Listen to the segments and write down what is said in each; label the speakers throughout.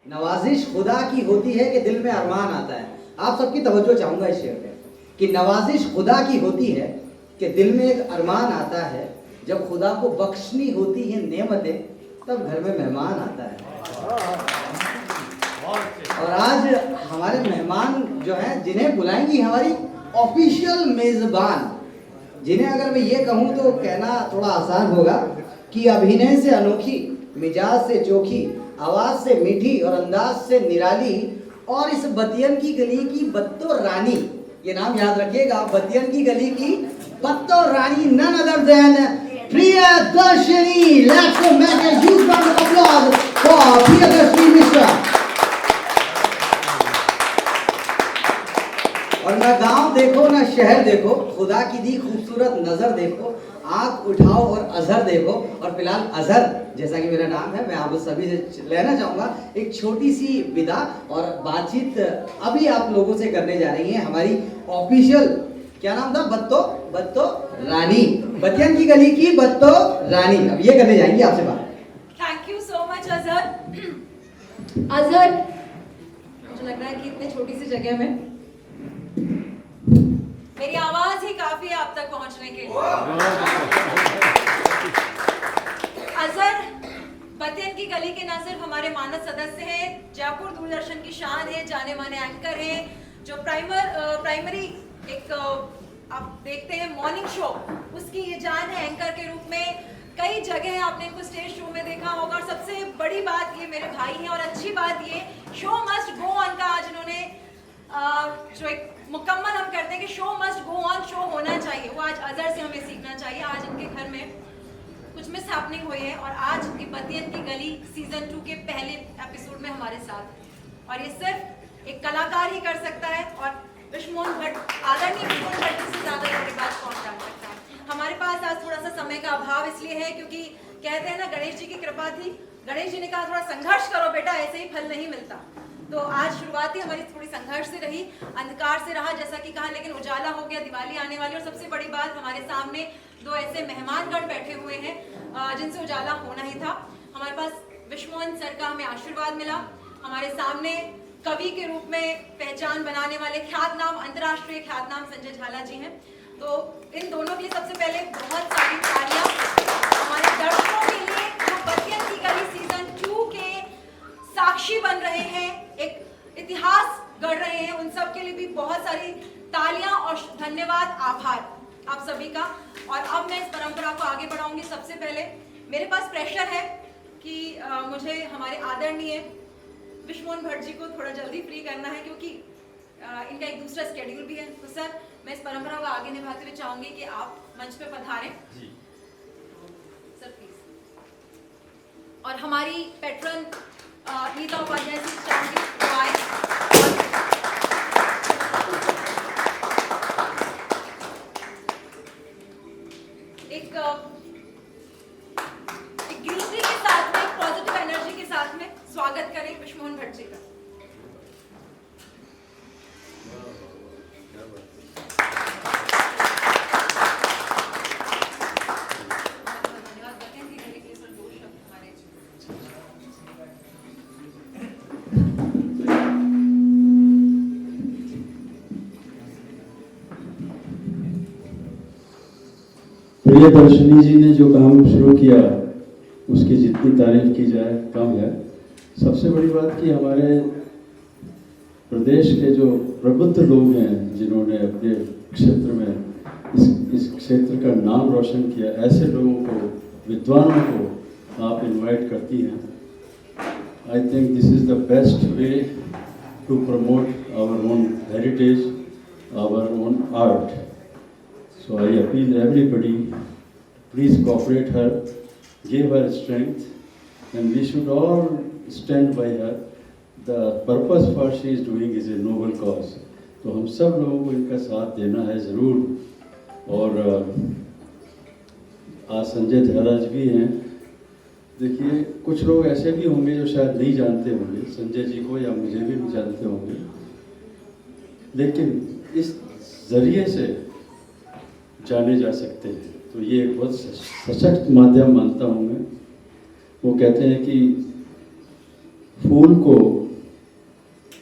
Speaker 1: नवाजिश खुदा की होती है कि दिल में अरमान आता है। आप सबकी तवज्जो चाहूंगा इस शेर पे कि नवाजिश खुदा की होती है कि दिल में एक अरमान आता है। जब खुदा को बख्शनी होती है नेमतें तब घर में मेहमान आता है। और आज हमारे मेहमान जो हैं जिन्हें बुलाएंगी हमारी ऑफिशियल मेजबान, जिन्हें अगर मैं ये कहूँ तो कहना थोड़ा आसान होगा कि अभिनय से अनोखी, मिजाज से चोखी, आवाज से मीठी और अंदाज से निराली, और इस बतियन की गली की बत्तो रानी, ये नाम याद रखिएगा, बतियन की गली की बत्तो रानी, none other than Priyadarshini. Let's make a huge round of applause for Priyadarshini Mishra. और ना गांव देखो ना शहर देखो, खुदा की दी खूबसूरत नजर देखो, आंख उठाओ और अजहर देखो। और फिलहाल अजहर जैसा कि मेरा नाम है, मैं आप सभी से लेना चाहूंगा एक छोटी सी विदा और बातचीत अभी आप लोगों से करने जा रही है हमारी ऑफिशियल, क्या नाम था, बत्तो रानी, बतियन की गली की बत्तो रानी। अब ये करने जाएंगी आपसे बात।
Speaker 2: Thank you so much Azhar. Azhar, मुझे लग रहा है कि इतनी छोटी सी जगह में मेरी आवाज ही काफी है आप तक पहुंचने के लिए। अजहर बतियन की गली के न सिर्फ हमारे मानद सदस्य हैं, जयपुर दूरदर्शन की शान है, जाने माने एंकर हैं, जो प्राइमरी एक आप देखते हैं मॉर्निंग शो, उसकी ये जान है एंकर के रूप में। कई जगह आपने इनको स्टेज शो में देखा होगा। और सबसे बड़ी बात ये मेरे भाई हैं, और अच्छी बात ये शो मस्ट गो ऑन का आज इन्होंने जो एक मुकम्मल हम करते हैं कि show must go on, show होना चाहिए, वो आज अजहर से हमें सीखना चाहिए। आज इनके घर में कुछ मिस हैपनिंग हुई है और आज ये बतियन की गली सीजन 2 के पहले एपिसोड में हमारे साथ, और ये सिर्फ एक कलाकार ही कर सकता है। और विश्वमोहन भट्ट, आदरणीय विश्वमोहन भट्ट से ज़्यादा हमारे पास कौन कर सकता है। हमारे पास आज थोड़ा सा समय का अभाव इसलिए है क्योंकि कहते हैं ना, गणेश जी की कृपा थी, गणेश जी ने कहा थोड़ा संघर्ष करो बेटा, ऐसे ही फल नहीं मिलता। तो आज शुरुआत ही हमारी थोड़ी संघर्ष से रही, अंधकार से रहा जैसा कि कहा, लेकिन उजाला हो गया, दिवाली आने वाली। और सबसे बड़ी बात, हमारे सामने दो ऐसे मेहमानगण बैठे हुए हैं जिनसे उजाला होना ही था। हमारे पास विश्वमोहन सर का हमें आशीर्वाद मिला, हमारे सामने कवि के रूप में पहचान बनाने वाले ख्यातनाम, अंतर्राष्ट्रीय ख्यातनाम संजय झाला जी हैं। तो इन दोनों के लिए सबसे पहले बहुत सारी तालियां हमारे दर्शकों के लिए जो बतियन की गली सीजन 2 के साक्षी बन रहे हैं, एक इतिहास गढ़ रहे हैं, उन सब के लिए भी बहुत सारी तालियां और धन्यवाद, आभार आप सभी का। और अब मैं इस परंपरा को आगे बढ़ाऊंगी। सबसे पहले मेरे पास प्रेशर है कि मुझे हमारे आदरणीय विश्वमोहन भट्ट जी को थोड़ा जल्दी फ्री करना है क्योंकि इनका एक दूसरा स्केड्यूल भी है। तो सर, मैं इस परंपरा को आगे निभाते हुए चाहूंगी कि आप मंच पे पधारें सर प्लीज। और हमारी पैट्रन नीता उपाध्याय से चाहूंगी एक ग्रीनरी के साथ में, पॉजिटिव एनर्जी के साथ में स्वागत करें विश्वमोहन भट्ट जी का।
Speaker 3: प्रियदर्शनी जी ने जो काम शुरू किया उसकी जितनी तारीफ की जाए कम है। सबसे बड़ी बात कि हमारे प्रदेश के जो प्रबुद्ध लोग हैं जिन्होंने अपने क्षेत्र में इस क्षेत्र का नाम रोशन किया, ऐसे लोगों को, विद्वानों को आप इनवाइट करती हैं। I think this is the best way to promote our own heritage, our own art. So I appeal everybody, please cooperate her, give her strength, and we should all stand by her. The purpose for she is doing is a noble cause. तो हम सब लोगों को इनका साथ देना है ज़रूर। और आज संजय झाला जी भी हैं। देखिए, कुछ लोग ऐसे भी होंगे जो शायद नहीं जानते होंगे संजय जी को, या मुझे भी नहीं जानते होंगे, लेकिन इस ज़रिए से जाने जा सकते हैं। तो ये एक बहुत सशक्त माध्यम मानता हूँ मैं। वो कहते हैं कि फूल को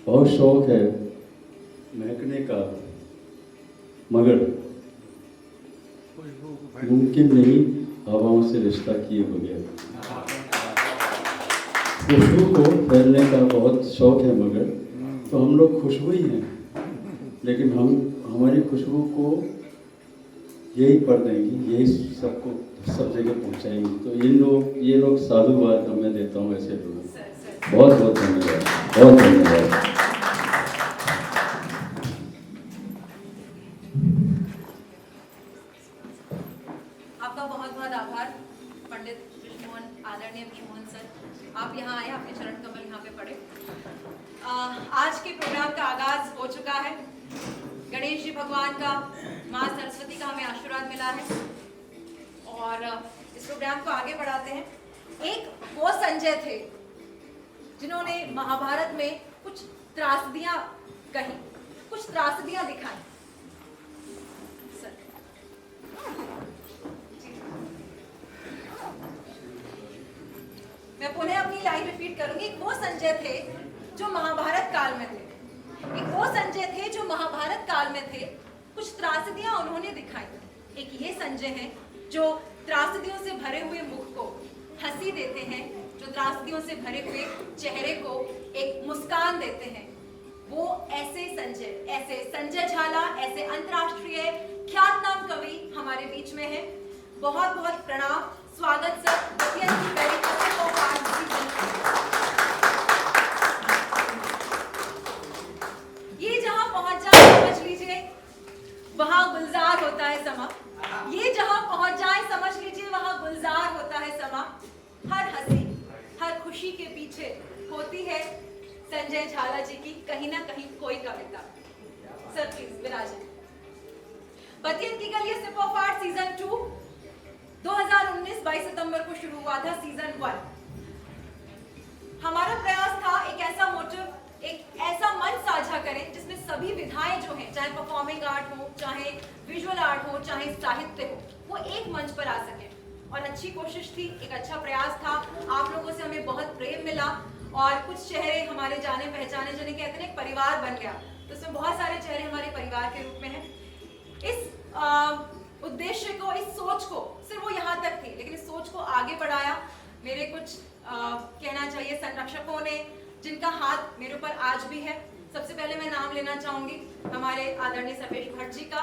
Speaker 3: बहुत शौक है महकने का, मगर मुमकिन नहीं हवाओं से रिश्ता किए बगैर। खुशबू को फैलने का बहुत शौक है, मगर तो हम लोग खुशबू ही हैं, लेकिन हम हमारी खुशबू को यही पढ़ देंगी, यही सबको सब जगह पहुंचाएंगी। तो ये लोग साधुवाद मैं देता हूँ ऐसे लोगों को। बहुत बहुत धन्यवाद, बहुत धन्यवाद।
Speaker 2: आपका बहुत बहुत आभार पंडित विष्णुमोहन, आदरणीय विष्णुमोहन सर, आप यहाँ आए, आपके चरण कमल यहाँ पे पड़े। आज के प्रोग्राम का आगाज हो चुका है। गणेश जी भगवान का, माँ सरस्वती का हमें आशीर्वाद मिला है और इस प्रोग्राम को आगे बढ़ाते हैं। एक वो संजय थे जिन्होंने महाभारत में कुछ त्रासदियां कही, कुछ त्रासदियां दिखाई। सर मैं पुनः अपनी लाइन रिपीट करूंगी। एक वो संजय थे जो महाभारत काल में थे, एक वो संजय थे जो महाभारत काल में थे, कुछ त्रासदियां उन्होंने दिखाई। एक ये संजय हैं जो त्रासदियों से भरे हुए मुख को हंसी देते हैं, जो त्रासदियों से भरे हुए चेहरे को एक मुस्कान देते हैं। वो ऐसे संजय झाला, ऐसे अंतर्राष्ट्रीय ख्यातनाम कवि हमारे बीच में है। बहुत बहुत प्रणाम, स्वागत सर। ये जहां पहुंच जाए समझ लीजिए वहां गुलजार होता है समा। ये जहां पहुंच जाए समझ लीजिए वहां गुलजार होता है समा। हर हंसी, हर खुशी के पीछे होती है संजय झाला जी की कहीं ना कहीं कोई कविता। सर प्लीज विराजे। बतियन की गली सिप ऑफ आर्ट सीजन 2 2019 22 सितंबर को शुरू हुआ था। सीजन 1 हमारा प्रयास था एक ऐसा मोटिव, एक ऐसा मंच साझा करें जिसमें सभी विधाएं जो हैं, चाहे परफॉर्मिंग आर्ट हो, चाहे विजुअल आर्ट हो, चाहे साहित्य हो, वो एक मंच पर आ सके। और अच्छी कोशिश थी, एक अच्छा प्रयास था। आप लोगों से हमें बहुत प्रेम मिला और कुछ चेहरे हमारे जाने पहचाने, जिन्हें कहते हैं एक परिवार बन गया, तो इसमें बहुत सारे चेहरे हमारे परिवार के रूप में हैं। इस उद्देश्य को, इस सोच को, सिर्फ वो यहाँ तक थी, लेकिन इस सोच को आगे बढ़ाया मेरे कुछ कहना चाहिए संरक्षकों ने, जिनका हाथ मेरे ऊपर आज भी है। सबसे पहले मैं नाम लेना चाहूंगी हमारे आदरणीय सर्वेश भट्ट जी का,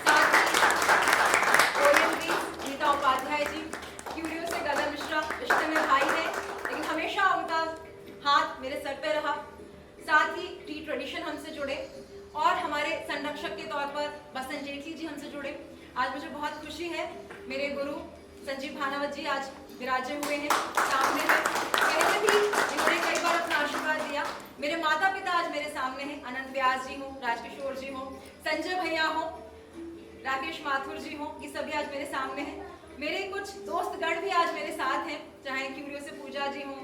Speaker 2: साथ ही नीता उपाध्याय जी, क्यूरियो से गगन मिश्रा, रिश्ते में भाई है लेकिन हमेशा उनका हाथ मेरे सर पे रहा। साथ ही टी ट्रेडिशन हमसे जुड़े और हमारे संरक्षक के तौर पर बसंत जेटली जी हमसे जुड़े। आज मुझे बहुत खुशी है, मेरे गुरु संजीव भानावत जी आज विराजे हुए हैं सामने में। पहले भी इन्होंने कई बार अपना आशीर्वाद दिया। मेरे माता पिता आज मेरे सामने हैं, अनंत व्यास जी हो, राजकिशोर जी हो, संजय भैया हो, राकेश माथुर जी हो, ये सभी आज मेरे सामने हैं। मेरे कुछ दोस्तगण भी आज मेरे साथ हैं, चाहे क्यूरियो से पूजा जी हो,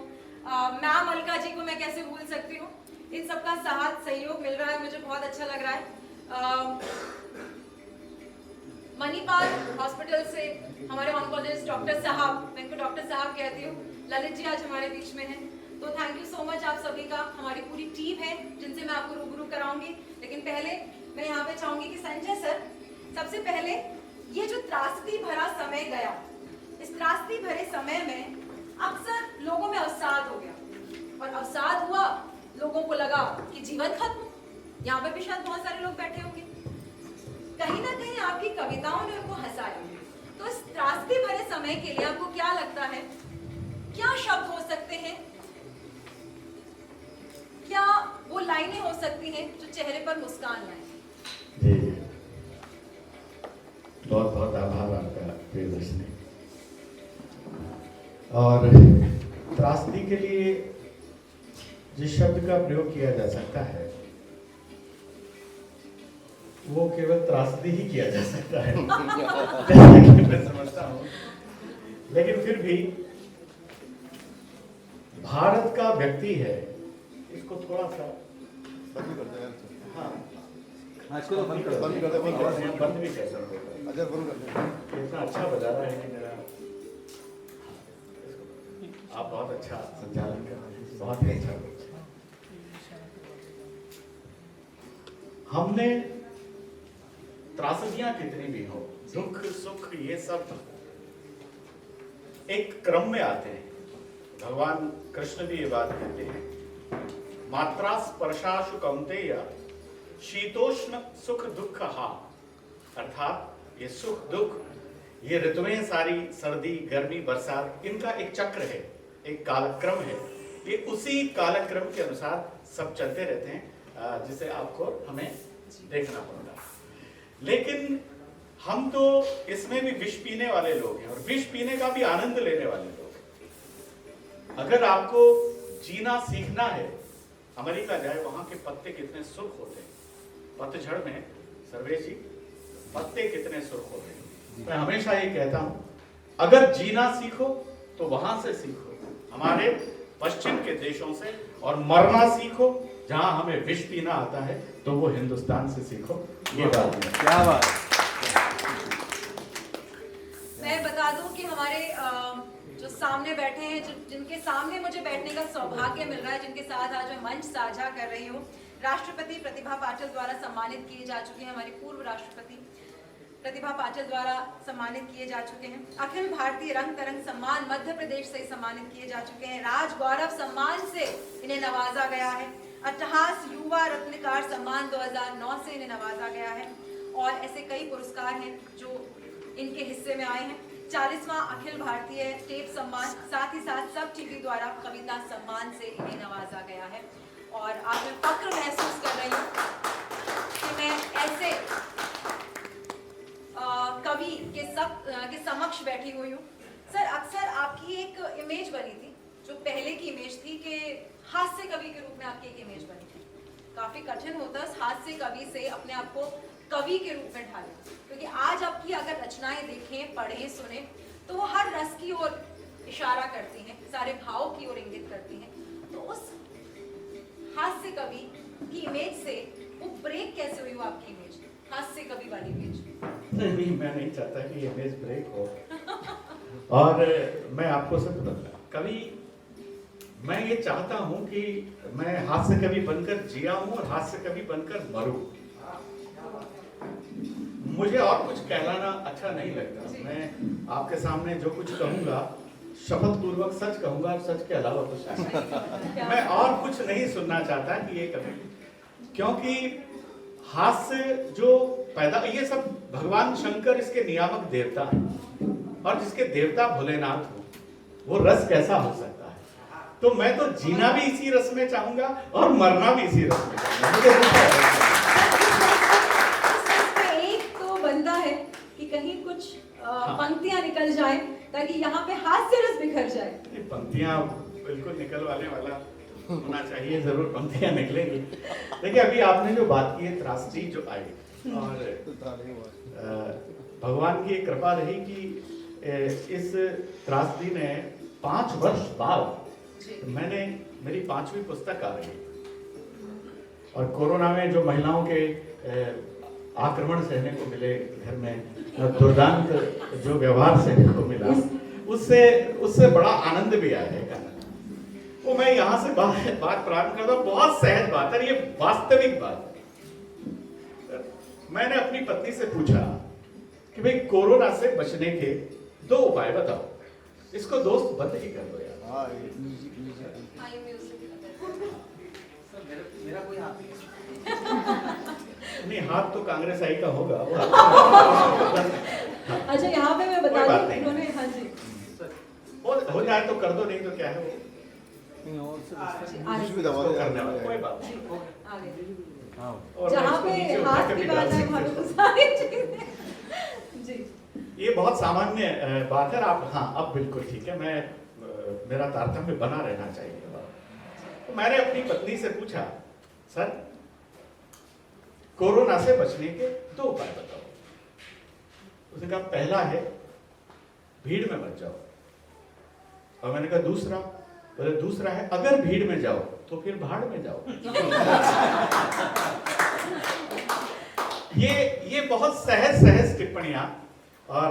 Speaker 2: मैम अलका जी को मैं कैसे भूल सकती हूँ। इन सबका साथ सहयोग मिल रहा है, मुझे बहुत अच्छा लग रहा है। मणिपाल हॉस्पिटल से हमारे ऑन्कोलॉजिस्ट डॉक्टर साहब, मैं इनको डॉक्टर साहब कहती हूँ, ललित जी आज हमारे बीच में हैं। तो थैंक यू सो मच आप सभी का। हमारी पूरी टीम है जिनसे मैं आपको रूबरू कराऊंगी, लेकिन पहले मैं यहाँ पे चाहूंगी कि संजय सर, सबसे पहले ये जो त्रासदी भरा समय गया, इस त्रासदी भरे समय में अक्सर लोगों में अवसाद हो गया और अवसाद हुआ, लोगों को लगा कि जीवन खत्म। यहाँ पर भी शायद बहुत सारे लोग बैठे होंगे, कहीं ना कहीं आपकी कविताओं ने उनको हंसाया। तो इस त्रासदी भरे समय के लिए आपको क्या लगता है, क्या शब्द हो सकते हैं, क्या वो लाइनें हो सकती हैं जो चेहरे पर मुस्कान लाए?
Speaker 4: जी बहुत बहुत आभार आपका प्रियदर्शनी। और त्रासदी के लिए जिस शब्द का प्रयोग किया जा सकता है वो केवल त्रासदी ही किया जा सकता है मैं समझता हूँ। लेकिन फिर भी भारत का व्यक्ति है, इसको थोड़ा सा हाँ बंद भी कर सकते हैं। इतना अच्छा बजा रहा है कि मेरा आप बहुत अच्छा संचालन कर रहे हैं, बहुत ही अच्छा। हमने त्रासदियां कितनी भी हो, दुख सुख ये सब एक क्रम में आते हैं। भगवान कृष्ण भी ये बात कहते हैं, मात्रा स्पर्शाशु कौन्तेय शीतोष्ण सुख दुख हा, अर्थात ये सुख दुख, ये ऋतुएं सारी, सर्दी गर्मी बरसात, इनका एक चक्र है, एक कालक्रम है। ये उसी कालक्रम के अनुसार सब चलते रहते हैं, जिसे आपको हमें देखना पड़ेगा। लेकिन हम तो इसमें भी विष पीने वाले लोग हैं और विष पीने का भी आनंद लेने वाले लोग हैं। अगर आपको जीना सीखना है, अमेरिका जाए, वहां के पत्ते कितने सुर्ख होते हैं, पतझड़ में सर्वेश जी पत्ते कितने सुर्ख होते हैं। मैं हमेशा ये कहता हूं, अगर जीना सीखो तो वहां से सीखो, हमारे पश्चिम के देशों से, और मरना सीखो जहां हमें विष पीना आता है तो वो हिंदुस्तान से सीखो। ये बात है।
Speaker 1: क्या बात।
Speaker 2: मैं बता दूं कि हमारे जो सामने बैठे हैं, जिनके सामने मुझे बैठने का सौभाग्य मिल रहा है, जिनके साथ आज मैं मंच साझा कर रही हूँ, राष्ट्रपति प्रतिभा पाटिल द्वारा सम्मानित किए जा चुके हैं, हमारी पूर्व राष्ट्रपति प्रतिभा पाटिल द्वारा सम्मानित किए जा चुके हैं। अखिल भारतीय रंग तरंग सम्मान मध्य प्रदेश से सम्मानित किए जा चुके हैं। राज गौरव सम्मान से इन्हें नवाजा गया है। अट्टहास युवा रत्नकार सम्मान 2009 से इन्हें नवाजा गया है, और ऐसे कई पुरस्कार हैं जो इनके हिस्से में आए हैं। 40वां अखिल भारतीय टेप सम्मान, साथ ही साथ सब टीवी द्वारा कविता सम्मान से इन्हें नवाजा गया है। और आज मैं फक्र महसूस कर रही हूँ कि मैं ऐसे कवि के समक्ष बैठी हुई हूँ। सर, अक्सर आपकी एक इमेज बनी थी, जो पहले की इमेज थी कि हास्य कवि के रूप में आपकी एक इमेज बनी थी। काफी कठिन होता है हास्य कवि से अपने आप को कवि के रूप में ढालें, क्योंकि आज आपकी अगर रचनाएं देखें, पढ़ें, सुने तो वो हर रस की ओर इशारा करती हैं, सारे भाव की ओर इंगित करती हैं। तो उस हास्य कवि की इमेज से वो ब्रेक कैसे हुई, वो आपकी इमेज, हास्य कवि वाली इमेज?
Speaker 4: नहीं, मैं नहीं चाहता कि ये इमेज ब्रेक हो। और मैं आपको सब बताऊंगा, कवि मैं ये चाहता हूं कि मैं हास्य कवि बनकर जिया हूं और हास्य कवि बनकर मरूं। मुझे और कुछ कहलाना अच्छा नहीं लगता। मैं आपके सामने जो कुछ कहूंगा शपथ पूर्वक सच कहूंगा, और सच के अलावा कुछ मैं और कुछ नहीं सुनना चाहता कि ये कभी, क्योंकि हास्य जो पैदा, ये सब भगवान शंकर इसके नियामक देवता है, और जिसके देवता भोलेनाथ हो, वो रस कैसा हो सकता है। तो मैं तो जीना भी इसी रस में चाहूंगा और मरना भी इसी रस में चाहूंगा।
Speaker 2: एक तो बनता है कि कहीं कुछ पंक्तियां निकल जाए ताकि यहाँ पे हास्य रस बिखर जाए।
Speaker 4: पंक्तियां बिल्कुल निकल वाला होना चाहिए, जरूर पंक्तियां निकलेंगी। देखिए, अभी आपने जो बात की है, त्रासदी जो आई, और भगवान की कृपा रही कि इस त्रासदी ने 5 वर्ष बाद मेरी 5वीं पुस्तक आ रही, और कोरोना में जो महिलाओं के आक्रमण सहने को मिले, घर में दुर्दांत जो व्यवहार सहने को मिला, उससे बड़ा आनंद भी आया है। वो मैं यहाँ से बात प्रारंभ करता हूँ। बहुत सहज बात है, ये वास्तविक बात है। मैंने अपनी पत्नी से पूछा कि भाई कोरोना से बचने के 2 उपाय बताओ। इसको दोस्त बंद ही कर दो यार।
Speaker 1: मेरा कोई हाथ
Speaker 4: नहीं, हाथ तो कांग्रेस आई का होगा।
Speaker 2: अच्छा, यहाँ पे मैं बता दूं, उन्होंने, हाँ जी,
Speaker 4: हो जाए तो कर दो, नहीं तो क्या है वो करने वाला, कोई बात नहीं। और
Speaker 2: जहाँ पे हाथ की बात है वहाँ पे तो सारी चीजें जी।
Speaker 4: ये बहुत सामान्य बात है। आप, हाँ, अब बिल्कुल ठीक है, मेरा तारतम्य बना रहना चाहिए। तो मैंने अपनी पत्नी से पूछा, सर कोरोना से बचने के 2 उपाय बताओ। उसने कहा, पहला है भीड़ में मत जाओ, और मैंने कहा दूसरा? बोले दूसरा है अगर भीड़ में जाओ तो फिर भाड़ में जाओ। ये बहुत सहज टिप्पणियां, और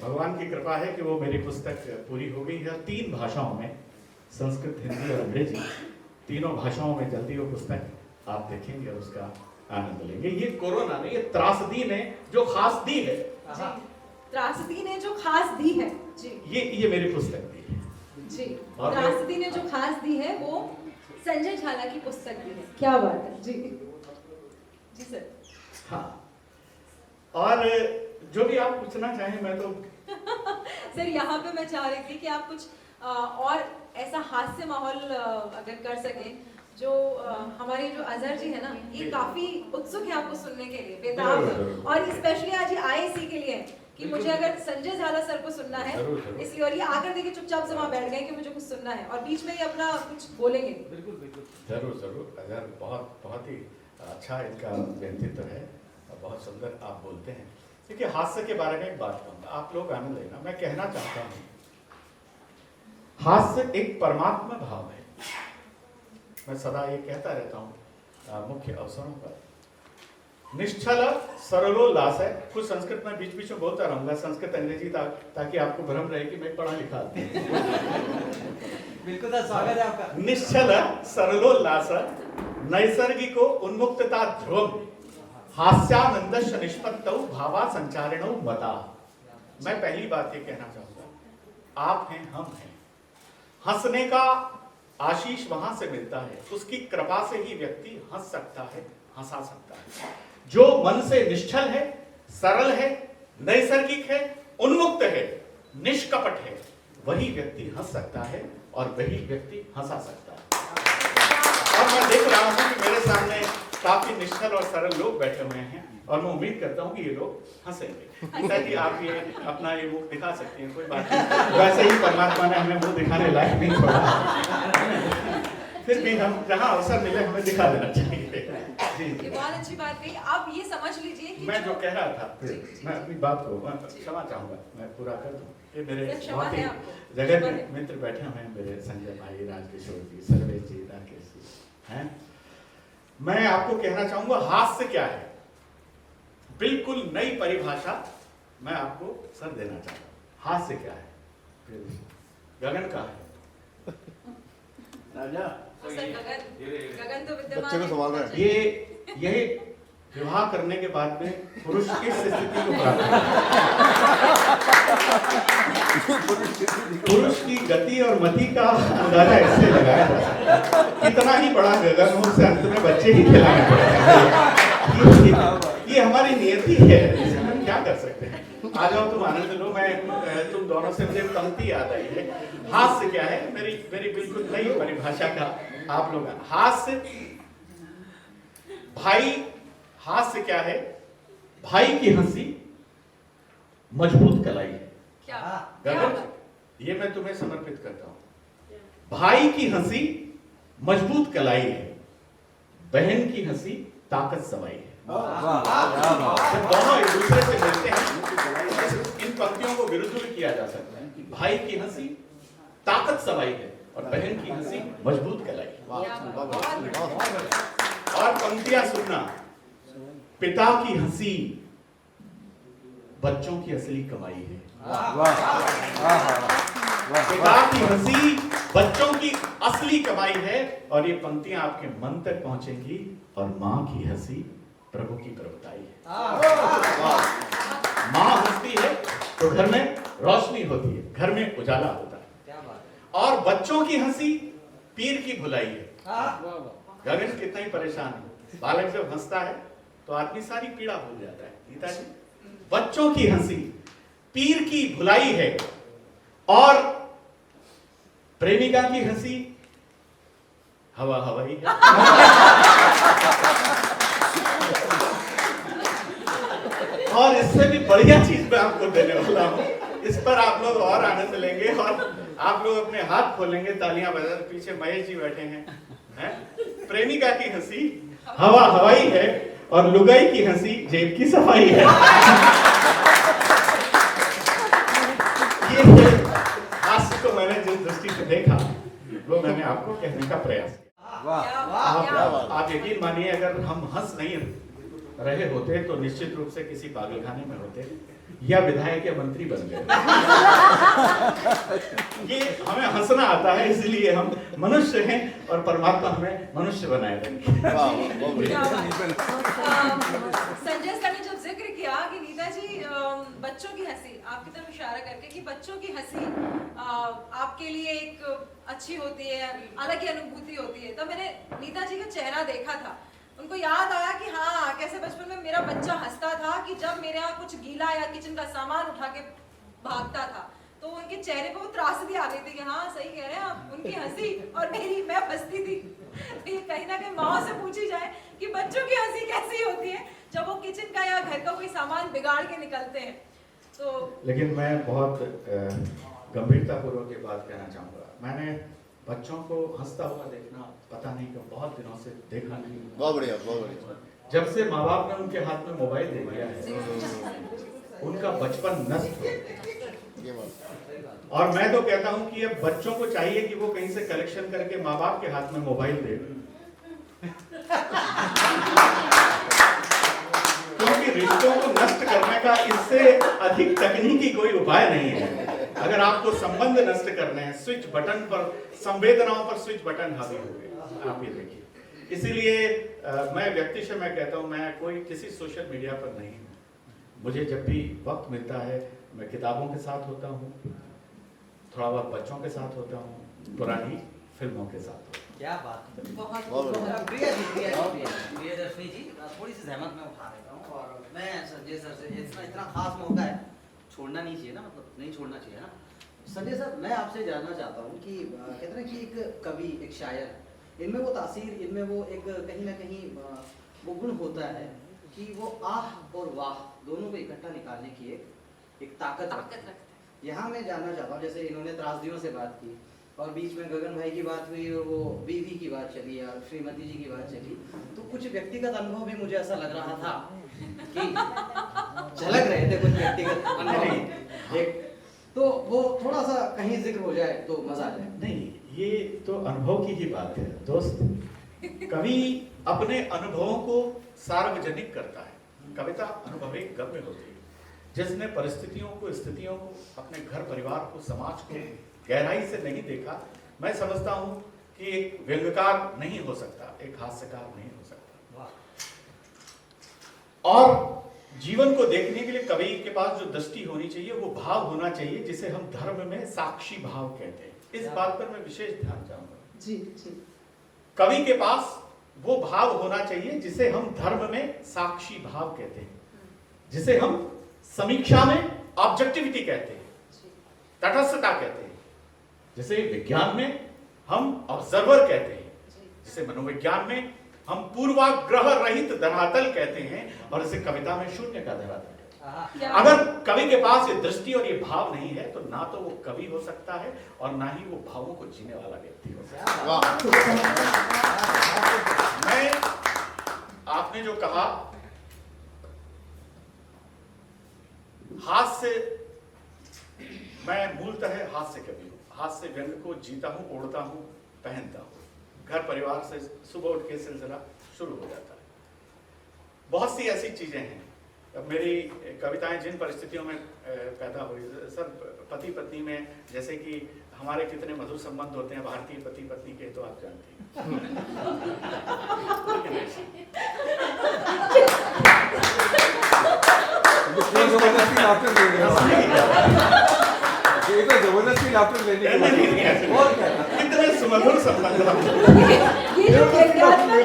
Speaker 4: भगवान की कृपा है कि वो मेरी पुस्तक पूरी हो गई है 3 भाषाओं में। संस्कृत, हिंदी और अंग्रेजी तीनों भाषाओं में जल्दी वो पुस्तक आप देखेंगे और उसका आनंद लेंगे। ये कोरोना ने, ये त्रासदी ने जो खास दी है,
Speaker 2: त्रासदी ने जो खास दी है जी,
Speaker 4: ये मेरी पुस्तक दी है
Speaker 2: जी,
Speaker 4: और
Speaker 2: त्रासदी ने जो खास दी है वो संजय झाला की पुस्तक दी है। क्या बात है जी, जी सर।
Speaker 4: हाँ, और जो भी आप पूछना चाहें मैं तो
Speaker 2: सर यहाँ पे मैं चाह रही थी कि आप कुछ और ऐसा हास्य माहौल अगर कर सकें जो हमारे जो अजहर जी है ना, ये काफी उत्सुक है आपको सुनने के लिए, बेताब है, और स्पेशली आज ये आए इसी के लिए कि मुझे अगर संजय झाला सर को सुनना है इसलिए, और ये आकर देखिए चुपचाप से वहाँ बैठ गए कि मुझे कुछ सुनना है और बीच में ये अपना कुछ बोलेंगे।
Speaker 4: बिल्कुल बिल्कुल, जरूर जरूर। अजहर बहुत ही अच्छा इनका व्यक्तित्व है और बहुत सुंदर आप बोलते हैं। देखिए, हास्य के बारे में एक बात कहूँगा, आप लोग आनंद लेना। मैं कहना चाहता हूँ हास्य एक परमात्मा भाव है। मैं सदा ये कहता रहता हूँ मुख्य अवसरों पर, निश्चल सरलोल्लास है। कुछ संस्कृत में बीच बीच में बोलता रहूंगा, संस्कृत अंग्रेजी, ताकि आपको भ्रम रहे कि मैं पढ़ा लिखा
Speaker 1: बिल्कुल सर, स्वागत है आपका।
Speaker 4: निश्चल सरलोल्लास नैसर्गिको उन्मुक्तता ध्रुवम हास्यानंदश निष्पत्तौ भावा संचारिणौ मता। मैं पहली बात ये कहना चाहूंगा, आप हैं, हम हैं। हंसने का आशीष वहां से मिलता है, उसकी कृपा से ही व्यक्ति हंस सकता है, हंसा सकता है। जो मन से निश्चल है, सरल है, नैसर्गिक है, उन्मुक्त है, निष्कपट है, वही व्यक्ति हंस सकता है और वही व्यक्ति हंसा सकता है। और मैं देख रहा हूं कि मेरे सामने काफी निश्चल और सरल लोग बैठे हुए हैं और मैं उम्मीद करता हूं कि ये लोग हंसेंगे, ताकि आप ये अपना ये मुख दिखा सकते हैं, कोई बात नहीं। वैसे ही परमात्मा ने हमें मुंह दिखाने लायक नहीं छोड़ा, फिर भी हम जहां अवसर मिले हमें दिखा देना चाहिए।
Speaker 2: ये बहुत अच्छी बात कही। आप ये समझ लीजिए कि
Speaker 4: मैं जो कह रहा था, मैं अपनी बात को क्षमा चाहूंगा, मैं पूरा कर दूं। ये मेरे बहुत ही जगह मित्र बैठे हुए हैं, मेरे संजय भाई, राजकिशोर जी, सर्वेश जी, राकेश जी हैं। मैं आपको कहना चाहूंगा हास्य क्या है, बिल्कुल नई परिभाषा मैं आपको सर देना चाहता हूं। हास्य क्या है, गगन का है राजा,
Speaker 2: गगन तो विद्यमान
Speaker 5: बच्चे को संभाल रहे हैं।
Speaker 4: ये विवाह करने के बाद में पुरुष किस स्थिति को प्राप्त पुरुष की गति और मति का अंदाजा इससे लगाया जा सकता है। कितना ही बड़ा गगन हो, उससे अंत में बच्चे ही खिलाने पड़ेंगे। ये हमारी नियति है, इसमें हम क्या कर सकते हैं। आ जाओ तुम आनंद लो। मैं तुम दोनों से मुझे पंक्ति याद आई है। हास्य क्या है, मेरी बिल्कुल नई परिभाषा का आप लोग। हास्य भाई, हास्य क्या है, भाई की हंसी मजबूत कलाई है।
Speaker 2: क्या
Speaker 4: गगन, ये मैं तुम्हें समर्पित करता हूं। भाई की हंसी मजबूत कलाई है, बहन की हंसी ताकत सवाई है। जब दोनों एक दूसरे से मिलते हैं, इन पंक्तियों को विरुद्ध भी किया जा सकता है कि भाई की हंसी ताकत सवाई है और बहन की हंसी मजबूत कलाई। और पंक्तियां सुनना, पिता की हंसी बच्चों की असली कमाई है। पिता की हंसी बच्चों की असली कमाई है। और ये पंक्तियां आपके मन तक पहुंचेंगी। और मां की हंसी प्रभु की प्रभुताई है। मां हंसती है तो घर में रोशनी होती है, घर में उजाला होता है। और बच्चों की हंसी पीर की भुलाई है। गगन कितना ही परेशान है, बालक जब हंसता है तो आदमी सारी पीड़ा भूल जाता है। गीता जी, बच्चों की हंसी पीर की भुलाई है। और प्रेमिका की हंसी हवा हवाई है। और इससे भी बढ़िया चीज मैं आपको देने वाला हूं, इस पर आप लोग और आनंद लेंगे और आप लोग अपने हाथ खोलेंगे, तालियां बजा। पीछे महेश जी बैठे हैं। प्रेमिका की हंसी हवा हवाई है और लुगाई की हंसी जेब की सफाई है। ये हास्य को मैंने जिस दृष्टि से देखा वो मैंने आपको कहने का प्रयास किया। आप यकीन मानिए, अगर हम हंस नहीं रहे होते तो निश्चित रूप से किसी पागलखाने में होते। या विधायक या मंत्री बन गए। ये हमें हंसना आता है, इसलिए हम मनुष्य हैं और परमात्मा हमें मनुष्य बनाए रखे।
Speaker 2: संजय सर ने जब जिक्र किया कि नीता जी बच्चों की हंसी, आपकी तरफ इशारा करके कि बच्चों की हंसी आपके लिए एक अच्छी होती है, अलग ही अनुभूति होती है, तो मैंने नीता जी का चेहरा देखा था। उनको याद आया कि हाँ, कैसे बचपन में मेरा बच्चा हंसता था कि जब मेरे यहाँ कुछ गीला या किचन का सामान उठा के भागता था, तो उनके चेहरे पे वो त्रासदी आ गई थी कि हाँ सही कह रहे हैं आप, उनकी हंसी और मैं हंसती थी। तो ये कहीं ना कहीं माँ से पूछी जाए कि बच्चों की हंसी कैसी होती है जब वो किचन का या घर का कोई सामान बिगाड़ के निकलते हैं। तो
Speaker 4: लेकिन मैं बहुत गंभीरतापूर्वक ये बात कहना चाहूँगा, मैंने बच्चों को हंसता हुआ देखना पता नहीं क्यों बहुत दिनों से देखा नहीं।
Speaker 5: बहुत बढ़िया, बहुत बढ़िया।
Speaker 4: जब से माँ बाप ने उनके हाथ में मोबाइल दे दिया है, उनका बचपन नष्ट हो गया।
Speaker 5: ये बात
Speaker 4: और मैं तो कहता हूं कि अब बच्चों को चाहिए कि वो कहीं से कलेक्शन करके माँ बाप के हाथ में मोबाइल दे, क्योंकि रिश्तों को नष्ट करने का इससे अधिक तकनीकी कोई उपाय नहीं है। अगर आपको संबंध नष्ट करने हैं, स्विच बटन पर, संवेदनाओं पर स्विच बटन हावी हो गए, आप ये देखिए। इसीलिए मैं व्यक्ति से मैं कहता हूं, मैं कोई किसी सोशल मीडिया पर नहीं हूं। मुझे जब भी वक्त मिलता है मैं किताबों के साथ होता हूं, थोड़ा बहुत बच्चों के साथ होता हूं, पुरानी फिल्मों के साथ होता हूं।
Speaker 1: क्या बात है।
Speaker 2: बहुत
Speaker 1: प्रियदर्शनी जी, थोड़ी सी जहमत मैं उठा लेता हूँ, और मैं संजय सर से इतना खास मौका है, छोड़ना नहीं चाहिए ना, मतलब नहीं छोड़ना चाहिए ना। संजय सर, मैं आपसे जानना चाहता हूँ कि कहते हैं कि एक कवि, एक शायर, इनमें वो तासीर, इनमें वो एक कहीं ना कहीं वो गुण होता है कि वो आह और वाह दोनों को इकट्ठा निकालने की एक ताकत रखते हैं। यहाँ मैं जानना चाहता हूँ, जैसे इन्होंने त्रासदियों से बात की और बीच में गगन भाई की बात हुई, वो बीवी की बात चली या श्रीमती जी की बात चली, तो कुछ व्यक्तिगत अनुभव भी मुझे ऐसा लग रहा था कि झलक रहे थे कुछ व्यक्तिगत अनुभव, एक तो वो थोड़ा सा कहीं जिक्र हो जाए तो मजा आ जाए।
Speaker 4: नहीं, ये तो अनुभव की ही बात है दोस्त। कवि अपने अनुभवों को सार्वजनिक करता है। कविता अनुभविक गम्य होती है। जिसने परिस्थितियों को, स्थितियों को, अपने घर परिवार को, समाज को गहराई से नहीं देखा, मैं समझता हूं कि एक व्यंग्यकार नहीं हो सकता, एक हास्यकार नहीं हो सकता। और जीवन को देखने के लिए कवि के पास जो दृष्टि होनी चाहिए, वो भाव होना चाहिए, जिसे हम धर्म में साक्षी भाव कहते हैं। इस बात पर मैं विशेष ध्यान चाहूंगा।
Speaker 2: जी जी।
Speaker 4: कवि के पास वो भाव होना चाहिए जिसे हम धर्म में साक्षी भाव कहते हैं, जिसे हम समीक्षा में ऑब्जेक्टिविटी कहते हैं, तटस्थता कहते हैं, जिसे विज्ञान में हम ऑब्जर्वर कहते हैं, जिसे मनोविज्ञान में हम पूर्वाग्रह रहित धरातल कहते हैं, और इसे कविता में शून्य का धरातल कहते हैं। अगर कवि के पास ये दृष्टि और ये भाव नहीं है, तो ना तो वो कवि हो सकता है और ना ही वो भावों को जीने वाला व्यक्ति हो सकता है। मैं, आपने जो कहा, हास्य, मैं मूलतः हास्य कवि हूं। हास्य व्यंग को जीता हूं, ओढ़ता हूं, पहनता हूं। घर परिवार से सुबह उठ के सिलसिला शुरू हो जाता है। बहुत सी ऐसी चीजें हैं। अब मेरी कविताएं जिन परिस्थितियों में पैदा हुई, सर पति पत्नी में, जैसे कि हमारे कितने मधुर संबंध होते हैं भारतीय पति पत्नी के, तो आप जानते हैं।
Speaker 6: जबरदस्ती लाफ्टर दे रहे हो, ये तो जबरदस्ती लाफ्टर देने की बात है। और क्या
Speaker 4: कितने सुमधुर संबंध
Speaker 2: ये जो व्यंग्यात्मक,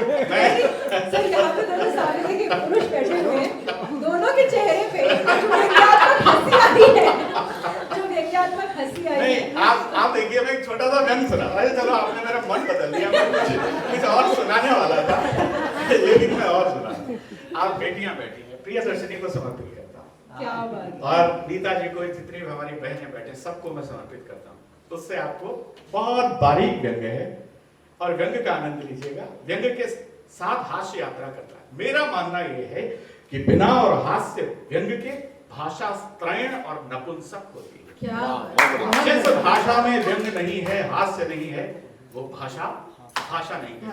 Speaker 2: सर यहाँ पे दोनों सामने के पुरुष बैठे हुए हैं, दोनों के चेहरे पे जो व्यंग्यात्मक हंसी आई है, जो व्यंग्यात्मक हंसी आई
Speaker 4: नहीं,
Speaker 2: है।
Speaker 4: आप देखिए, मैं एक छोटा सा व्यंग सुना। अरे चलो, आपने मेरा मन बदल दिया, मैं कुछ और सुनाने वाला था, लेकिन मैं और सुना। आप बेटियां बैठी हैं, प्रियदर्शनी को समर्पित करता हूँ,
Speaker 2: क्या बात।
Speaker 4: और नीता जी को, जितनी भी हमारी बहनें बैठे, सबको मैं समर्पित करता हूँ। उससे आपको बहुत बारीक व्यंग है, और व्यंग का आनंद लीजिएगा। व्यंग के साथ हास्य यात्रा करता है। मेरा मानना यह है कि बिना और हास्य व्यंग के भाषा स्त्रैण और नपुंसक होती है।
Speaker 2: क्या
Speaker 4: जिस भाषा में व्यंग नहीं है, हास्य नहीं है, वो भाषा नहीं है।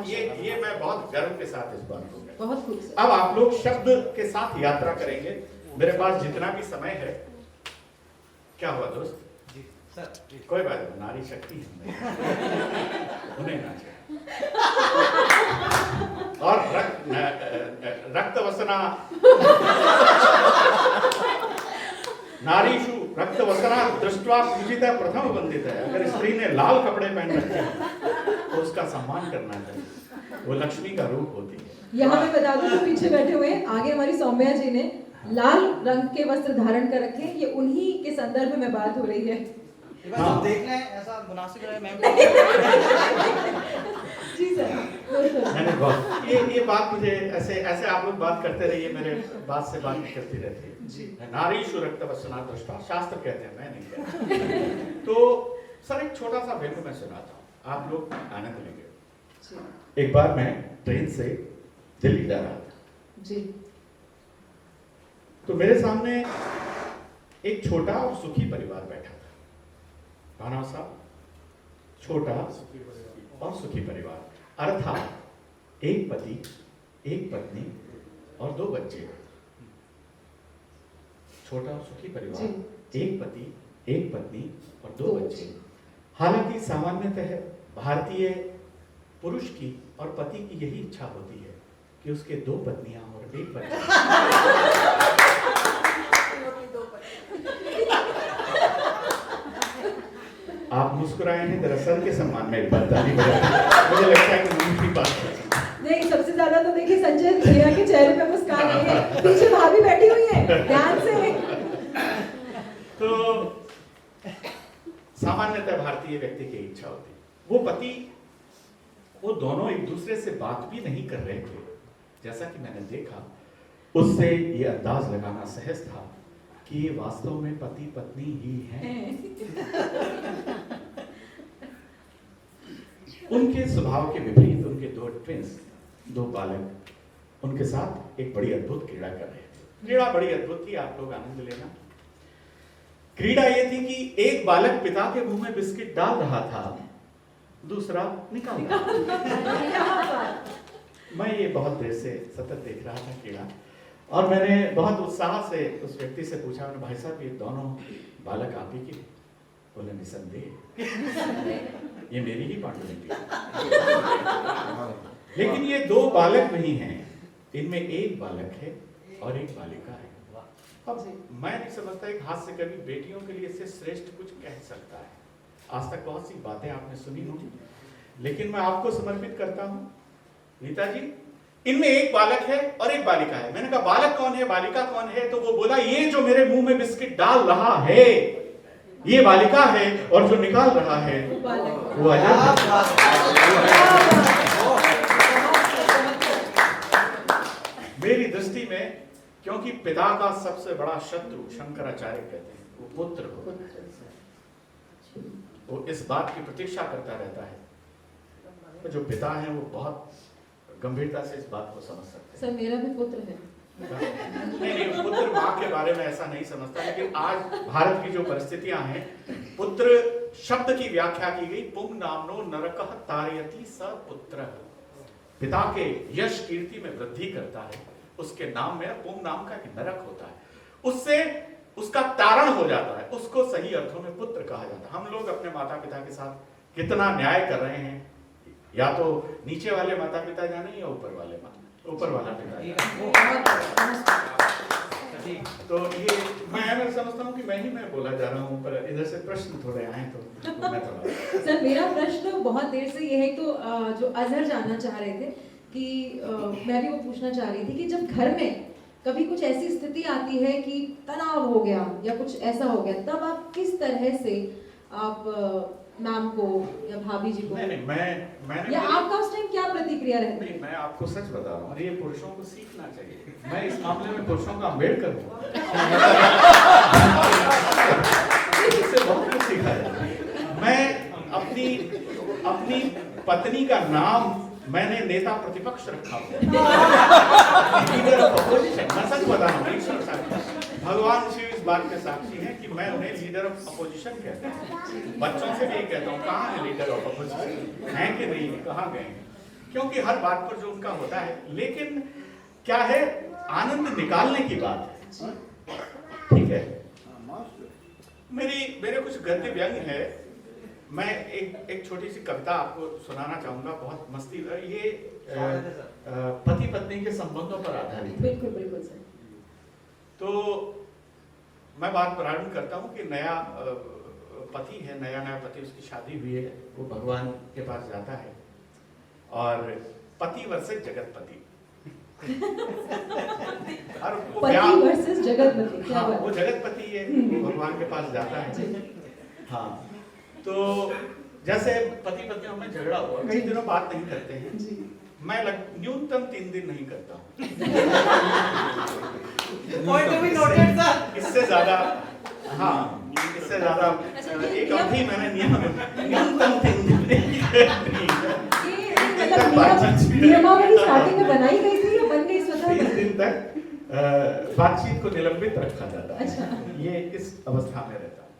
Speaker 4: ये मैं बहुत गर्व के साथ इस बात को कहता हूं।
Speaker 2: बहुत खूब।
Speaker 4: अब आप लोग शब्द के साथ यात्रा करेंगे, मेरे पास जितना भी समय है, क्या हुआ दोस्त? कोई बात नहीं, नारी शक्ति है उन्हें नाचे। और रक्त वसना नारीषु रक्त वसना दृष्टवा पूजिता प्रथम वंदित है। अगर स्त्री ने लाल कपड़े पहन रखे हैं तो उसका सम्मान करना चाहिए, वो लक्ष्मी का रूप होती है।
Speaker 2: यहाँ मैं बता दूं, पीछे बैठे हुए आगे हमारी सौम्या जी ने लाल रंग के वस्त्र धारण कर रखे हैं, ये उन्हीं के संदर्भ में बात हो रही है।
Speaker 1: हाँ। देखना है ऐसा मुनासिब है मैम।
Speaker 2: जी सर।
Speaker 4: मैंने बहुत ये बात मुझे ऐसे ऐसे आप लोग बात करते रहिए, मेरे बात से बात निकलती रहती है जी। नारीषु रक्त वसना दृष्टा, शास्त्र कहते हैं, मैं नहीं कहता। तो सर एक छोटा सा भेद मैं सुनाता हूँ, आप लोग आनंद लेंगे। एक बार मैं ट्रेन से दिल्ली जा रहा था
Speaker 2: जी।
Speaker 4: तो मेरे सामने एक छोटा और सुखी परिवार बैठा था। राणा साहब, छोटा और सुखी परिवार अर्थात एक पति, एक पत्नी और 2 बच्चे। छोटा और सुखी परिवार, एक पति, एक पत्नी और 2 बच्चे। हालांकि सामान्यतः भारतीय पुरुष की और पति की यही इच्छा होती है कि उसके 2 पत्नियां और 1 बच्चा। आप मुस्कुराए हैं, दरअसल के सम्मान में एक बात ताली बजाई। मुझे लगता है कि मुझे बात
Speaker 2: नहीं, सबसे ज्यादा तो देखिए संजय भैया के चेहरे पे मुस्कान नहीं है, पीछे भाभी बैठी हुई है, ध्यान से।
Speaker 4: तो सामान्यतः भारतीय व्यक्ति की इच्छा होती है, वो पति, वो दोनों एक दूसरे से बात भी नहीं कर रहे थे। जैसा कि मैंने देखा, उससे ये अंदाज लगाना सहज था कि ये वास्तव में पति पत्नी ही हैं। उनके स्वभाव के विपरीत उनके 2 ट्विंस, 2 बालक उनके साथ एक बड़ी अद्भुत क्रीड़ा कर रहे थे। क्रीड़ा बड़ी अद्भुत थी, आप लोग आनंद लेना। क्रीड़ा ये थी कि एक बालक पिता के मुंह में बिस्किट डाल रहा था, दूसरा निकाल रहा था। मैं ये बहुत देर से सतत देख रहा था क्रीड़ा, और मैंने बहुत उत्साह से उस व्यक्ति से पूछा, भाई साहब ये दोनों बालक आप ही के? बोले निसंदेह ये मेरी ही पांडुलिपि है। लेकिन ये 2 बालक नहीं हैं, इनमें एक बालक है और एक बालिका है। अब मैं नहीं समझता एक हाथ से कभी बेटियों के लिए इससे श्रेष्ठ कुछ कह सकता है। आज तक बहुत सी बातें आपने सुनी होंगी, लेकिन मैं आपको समर्पित करता हूं, नीता जी, इनमें एक बालक है और एक बालिका है। मैंने कहा बालक कौन है, बालिका कौन है? तो वो बोला ये जो मेरे मुंह में बिस्किट डाल रहा है ये बालिका है, और जो निकाल रहा है वो अजय। मेरी दृष्टि में, क्योंकि पिता का सबसे बड़ा शत्रु शंकराचार्य कहते हैं वो पुत्र होता है। वो इस बात की प्रतीक्षा करता रहता है। तो जो पिता हैं वो बहुत गंभीरता से इस बात को समझ सकते हैं।
Speaker 2: सर मेरा भी पुत्र है।
Speaker 4: नहीं, पुत्र माँ के बारे में ऐसा नहीं समझता, लेकिन आज भारत की जो परिस्थितियां हैं, पुत्र शब्द की व्याख्या की गई, पुंग नामनो नरकः तारयति स पुत्र। पिता के यश कीर्ति में वृद्धि करता है, उसके नाम में पुंग नाम का एक नरक होता है, उससे उसका तारण हो जाता है, उसको सही अर्थों में पुत्र कहा जाता है। हम लोग अपने माता पिता के साथ कितना न्याय कर रहे हैं, या तो नीचे वाले माता पिता जाने या ऊपर वाला पिता। तो ये मैं समझता हूँ कि मैं बोला जा रहा हूँ, पर इधर से प्रश्न थोड़े आए तो मैं थोड़ा।
Speaker 2: सर मेरा प्रश्न बहुत देर से ये है, तो जो अजहर जानना चाह रहे थे कि मैं भी वो पूछना चाह रही थी कि जब घर में कभी कुछ ऐसी स्थिति आती है कि तनाव हो गया या कुछ ऐसा हो गया, तब आप किस तरह से आप मैम को या भाभी जी को
Speaker 4: मैंने
Speaker 2: या आपका उस टाइम क्या प्रतिक्रिया रहती है?
Speaker 4: मैं आपको सच बता रहा हूँ, ये पुरुषों को सीखना चाहिए। मैं इस मामले में पुरुषों का अम्बेडकर हूँ। इससे बहुत कुछ सीखा है। मैं अपनी पत्नी का नाम मैंने नेता प्रतिपक्ष रखा। Leader of opposition. मैं सच बता रहा हूँ, भगवान शिव इस बात के साक्षी हैं कि मैं उन्हें लीडर ऑफ अपोजिशन कहता हूँ। बच्चों से भी कहता हूँ, कहाँ है लीडर ऑफ अपोजिशन, हैं कि नहीं, कहाँ गए? क्योंकि हर बात पर जो उनका होता है, लेकिन क्या है, आनंद निकालने की बात है। ठीक है। मेरे कुछ गद्य व्यंग है। मैं एक छोटी सी कविता आपको सुनाना चाहूंगा, बहुत मस्ती। ये पति पत्नी के संबंधों पर आधारित है।
Speaker 2: बिल्कुल बिल्कुल सर।
Speaker 4: तो मैं बात प्रारंभ करता हूँ कि नया पति है, नया पति, उसकी शादी हुई है, वो भगवान के पास जाता है और पति वर्सेस जगतपति और वो
Speaker 2: पति वर्सेस जगतपति, क्या
Speaker 4: हाँ,
Speaker 2: बात।
Speaker 4: वो जगतपति है, वो भगवान के पास जाता है। हाँ, तो जैसे पति पत्नियों में झगड़ा हुआ, कई दिनों बात नहीं करते हैं। मैं न्यूनतम 3 दिन नहीं करता हूँ। इससे ज्यादा, हाँ, इससे ज्यादा एक अवधि मैंने न्यूनतम 3 दिन
Speaker 2: नियमावली स्टार्टिंग में बनाई गई थी या बन गई स्वतः?
Speaker 4: 3 दिन तक बातचीत को निलंबित रखा जाता है।
Speaker 2: अच्छा।
Speaker 4: ये इस अवस्था में रहता है।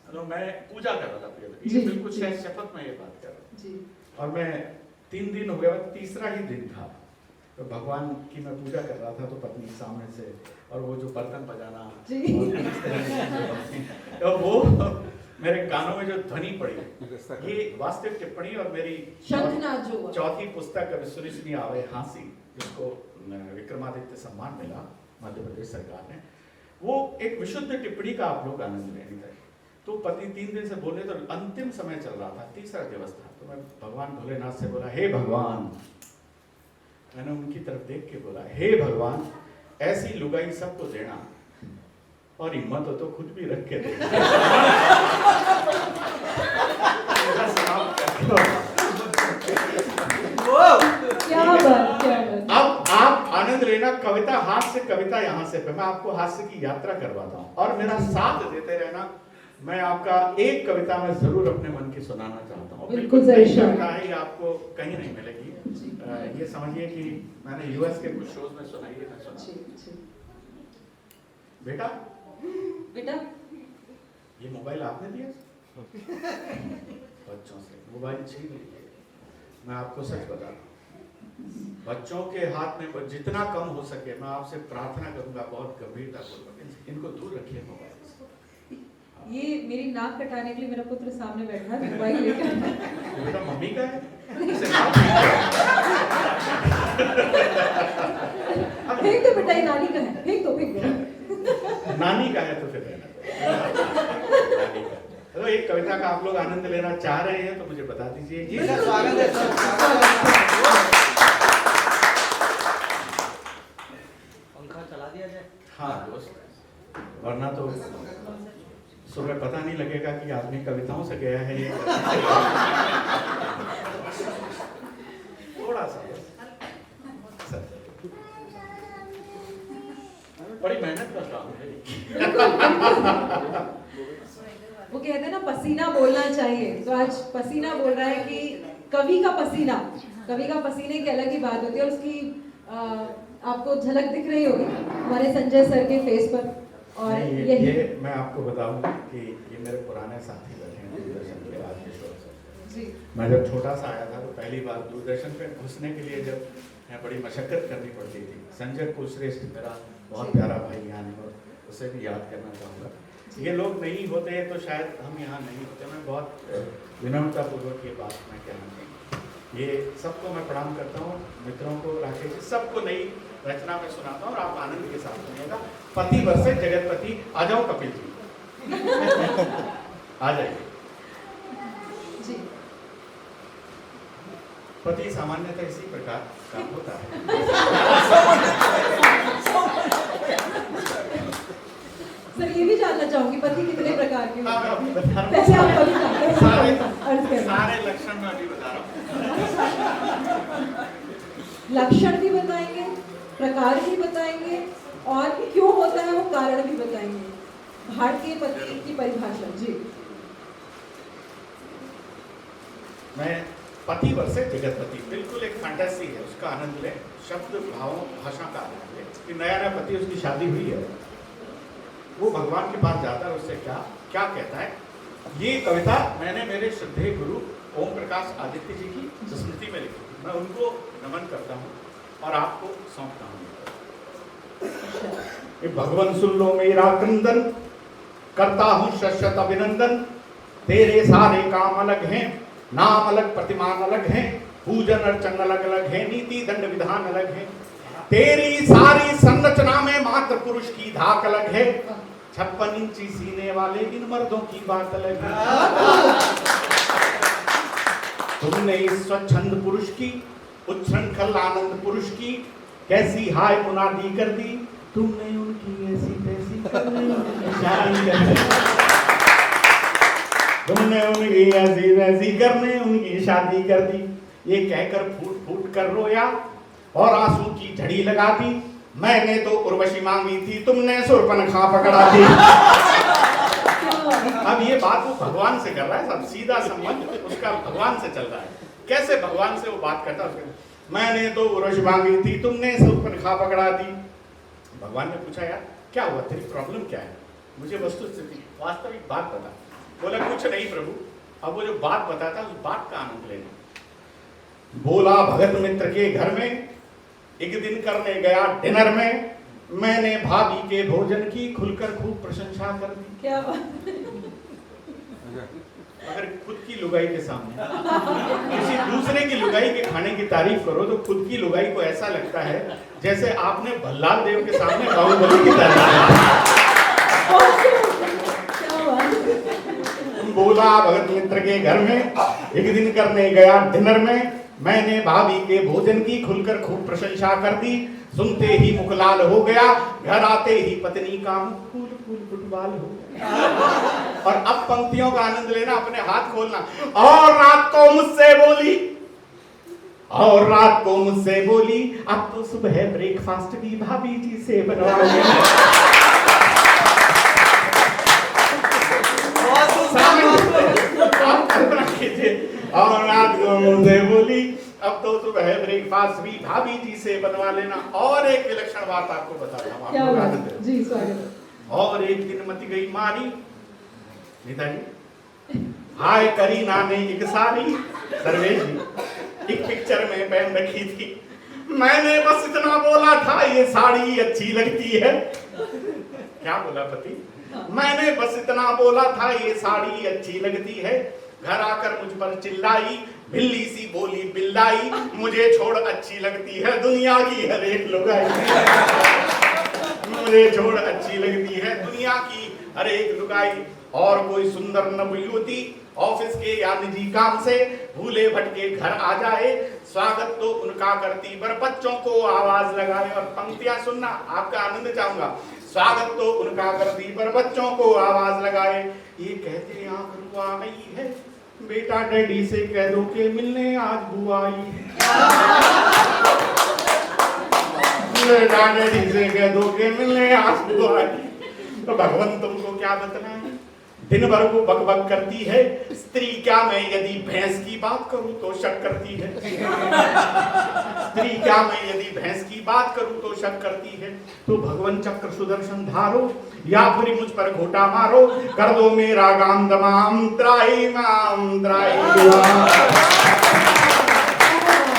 Speaker 4: तो मैं पूजा कर रहा था,
Speaker 2: जी,
Speaker 4: ये बिल्कुल
Speaker 2: जी।
Speaker 4: शपथ में ये बात कर रहा हूँ।
Speaker 2: जी।
Speaker 4: और मैं 3 दिन हो गया, तीसरा ही दिन था, तो भगवान की मैं पूजा कर रहा था, तो पत्नी सामने से, और वो जो बर्तन बजाना
Speaker 2: जी।
Speaker 4: और इस तरह की तो वो मेरे कानों में जो ध्वनि पड़ी, ये वास्तविक टिप्पणी और मेरी
Speaker 2: शंखनाद जो हुआ।
Speaker 4: चौथी पुस्तक सुनी सुनी आवे हांसी, जिसको विक्रमादित्य सम्मान मिला मध्य प्रदेश सरकार ने, वो एक विशुद्ध टिप्पणी का आप लोग आनंद लेने थे। तो पति 3 दिन से बोले, तो अंतिम समय चल रहा था, तीसरा दिवस था, तो मैं भगवान भोलेनाथ से बोला, हे भगवान, मैंने उनकी तरफ देख के बोला, हे भगवान, ऐसी लुगाई सबको देना और हिम्मत हो तो खुद भी रख के देना।
Speaker 2: क्या बात, क्या बात।
Speaker 4: अब आप आनंद लेना, कविता हास्य कविता यहाँ से, मैं आपको हास्य की यात्रा करवाता हूँ और मेरा साथ देते रहना। मैं आपका एक कविता में जरूर अपने मन की सुनाना चाहता हूँ।
Speaker 2: बिल्कुल
Speaker 4: नई
Speaker 2: जरूर।
Speaker 4: कविता है, ये आपको कहीं नहीं मिलेगी। ये समझिए कि मैंने यूएस के कुछ शोज में सुनाई है, मैं सुना। बेटा
Speaker 2: बेटा,
Speaker 4: ये मोबाइल आपने दिया बच्चों से, मोबाइल छीन लीजिए। मैं आपको सच बता रहा हूँ, बच्चों के हाथ में जितना कम हो सके, मैं आपसे प्रार्थना करूंगा बहुत गंभीरतापूर्वक, इनको दूर रखिए मोबाइल से।
Speaker 2: ये मेरी नाक कटाने के लिए मेरा पुत्र सामने बैठा है मोबाइल लेकर।
Speaker 4: ये बेटा मम्मी का है, इसे
Speaker 2: फेंक दो बेटा, ये नानी का है, फेंक दो, फेंक दो।
Speaker 4: नानी का है तो फिर रहना दो। तो एक कविता का आप लोग आनंद लेना चाह रहे हैं तो मुझे बता दीजिए। जी
Speaker 1: स्वागत है सर।
Speaker 5: पंखा चला दिया जाए।
Speaker 4: हाँ दोस्त, वरना तो सुबह पता नहीं लगेगा कि आदमी कविताओं से गया है ये। थोड़ा सा बड़ी मेहनत करता हूँ।
Speaker 2: वो कहते हैं ना, पसीना बोलना चाहिए, तो आज पसीना बोल रहा है कि कवि का पसीना, कवि का पसीने की अलग ही बात होती है और उसकी आपको झलक दिख रही होगी हमारे संजय सर के फेस पर। और
Speaker 4: ये मैं आपको बताऊं कि ये मेरे पुराने साथी बैठे हैं दूरदर्शन के, राजकिशोर सर जी। मैं जब छोटा सा आया था तो पहली बार दूरदर्शन पे घुसने के लिए जब बड़ी मशक्कत करनी पड़ती थी, संजय कुलश्रेष्ठ मेरा बहुत प्यारा भाई यहाँ है, उसे भी याद करना चाहूँगा। ये लोग नहीं होते तो शायद हम यहाँ नहीं होते। मैं बहुत विनम्रतापूर्वक ये बात मैं कहना चाहूँगा। ये सबको मैं प्रणाम करता हूँ, मित्रों को, राकेश जी, सबको नई रचना में सुनाता हूँ और आप आनंद के साथ सुनिएगा। पति वर्सेस जगतपति। आ जाओ कपिल जी, आ जाइए।
Speaker 2: जी।
Speaker 4: पति सामान्यतः इसी प्रकार का होता है।
Speaker 2: सर ये भी जानना चाहूंगी, पति कितने प्रकार के
Speaker 4: हाँ, मैं
Speaker 2: होते
Speaker 4: अभी
Speaker 2: हैं?
Speaker 4: बता रहा हूँ।
Speaker 2: वैसे आप कभी जानते हैं,
Speaker 4: सारे सारे लक्षण मैं अभी बता रहा हूँ।
Speaker 2: लक्षण भी बताएंगे, प्रकार भी बताएंगे और क्यों होता है वो कारण भी बताएंगे। भारतीय पति की परिभाषा। जी।
Speaker 4: मैं पति वर्सेस जगतपति, बिल्कुल एक फैंटेसी है, उसका आनंद लें, शब्द भावों भाषा का आनंद लें कि नया पति, उसकी शादी हुई है, वो भगवान के पास जाता है, उससे क्या क्या कहता है। ये कविता मैंने मेरे श्रद्धेय गुरु ओम प्रकाश आदित्य जी की स्मृति में लिखी, मैं उनको नमन करता हूँ और आपको सौंपता हूँ। कि भगवान सुन लो मेरा क्रंदन, करता हूं शत अभिनंदन। तेरे सारे काम अलग हैं, नाम अलग, प्रतिमान अलग हैं, पूजन अर्चन अलग अलग है, नीति दंड विधान अलग है। तेरी सारी संरचना में मात्र पुरुष की धाक अलग है। 56 इंची सीने वाले इन मर्दों की बात अलग है। तुमने इस स्वच्छंद पुरुष की, उच्छृंखल आनंद पुरुष की कैसी हाय मुनादी कर दी। तुमने उनकी ऐसी तैसी शादी कर दी। तुमने उनकी ऐसी तैसी करने उनकी शादी कर दी। ये कहकर फूट फूट कर रोया और आंसू की झड़ी लगा दी। मैंने तो उर्वशी मांगी थी, तुमने शूर्पणखा पकड़ा दी। अब ये बात वो भगवान से कर रहा है, सब सीधा संबंध उसका भगवान से चल रहा है। कैसे भगवान से वो बात करता है? मैंने तो उर्वशी मांगी थी, तुमने शूर्पणखा पकड़ा दी। भगवान ने पूछा, यार क्या हुआ, तेरी प्रॉब्लम क्या है, मुझे वस्तुस्थिति वास्तविक बात बता। बोला कुछ नहीं प्रभु। अब वो जो बात बताता उस बात का आनंद लेना। बोला भगत मित्र के घर में एक दिन करने गया डिनर में, मैंने भाभी के भोजन की खुलकर खूब प्रशंसा कर दी।
Speaker 2: क्या बात?
Speaker 4: अगर खुद की लुगाई के सामने किसी दूसरे की लुगाई के खाने की तारीफ करो तो खुद की लुगाई को ऐसा लगता है जैसे आपने भल्लाल देव के सामने बाहुबली की तारीफ। बोला भगत मित्र के घर में एक दिन करने गया डिनर में, मैंने भाभी के भोजन की खुलकर खूब प्रशंसा कर दी। सुनते ही मुख लाल हो गया, घर आते ही पत्नी का मुख फूल फूल फुटबाल हो गया। और अब पंक्तियों का आनंद लेना, अपने हाथ खोलना। और रात को मुझसे बोली, और रात को मुझसे बोली, अब तो सुबह ब्रेकफास्ट भी भाभी जी से बनवाओगे। और रात को मुझसे बोली, अब तो सुबह ब्रेकफास्ट भी भाभी जी से बनवा लेना। और एक विलक्षण बात आपको बता रहा हूँ
Speaker 2: जी, स्वागत।
Speaker 4: और एक दिन मत गई मारी नेताजी, हाय करीना ने एक साड़ी सर्वेश जी एक पिक्चर में पहन रखी थी। मैंने बस इतना बोला था, ये साड़ी अच्छी लगती है। क्या बोला पति? मैंने बस इतना बोला था, ये साड़ी अच्छी लगती है। घर आकर मुझ पर चिल्लाई, बिल्ली सी बोली बिल्लाई, मुझे छोड़ अच्छी लगती है दुनिया की हर एक लुगाई। मुझे छोड़ अच्छी लगती है दुनिया की हर एक लुगाई। और कोई सुंदर नवयुवती ऑफिस के या निजी काम से भूले भटके घर आ जाए, स्वागत तो उनका करती पर बच्चों को आवाज लगाए। और पंक्तियां सुनना, आपका आनंद चाहूंगा। स्वागत तो उनका करती पर बच्चों को आवाज लगाए। ये कहते आंख रुआ गई है, बेटा डैडी से कह दो कि मिलने आज बुआ आई। बेटा डैडी से कह दो कि मिलने आज बुआ आई। तो भगवान तुमको क्या बतलाएं, दिन भर वो बकबक करती है। स्त्री क्या मैं यदि भैंस की बात करूं तो शक करती है। स्त्री क्या मैं यदि भैंस की बात करूं तो शक करती है। तो भगवान चक्र सुदर्शन धारो या फिर मुझ पर घोटा मारो, कर दो मेरा गाम दमाम त्राई माम त्राई।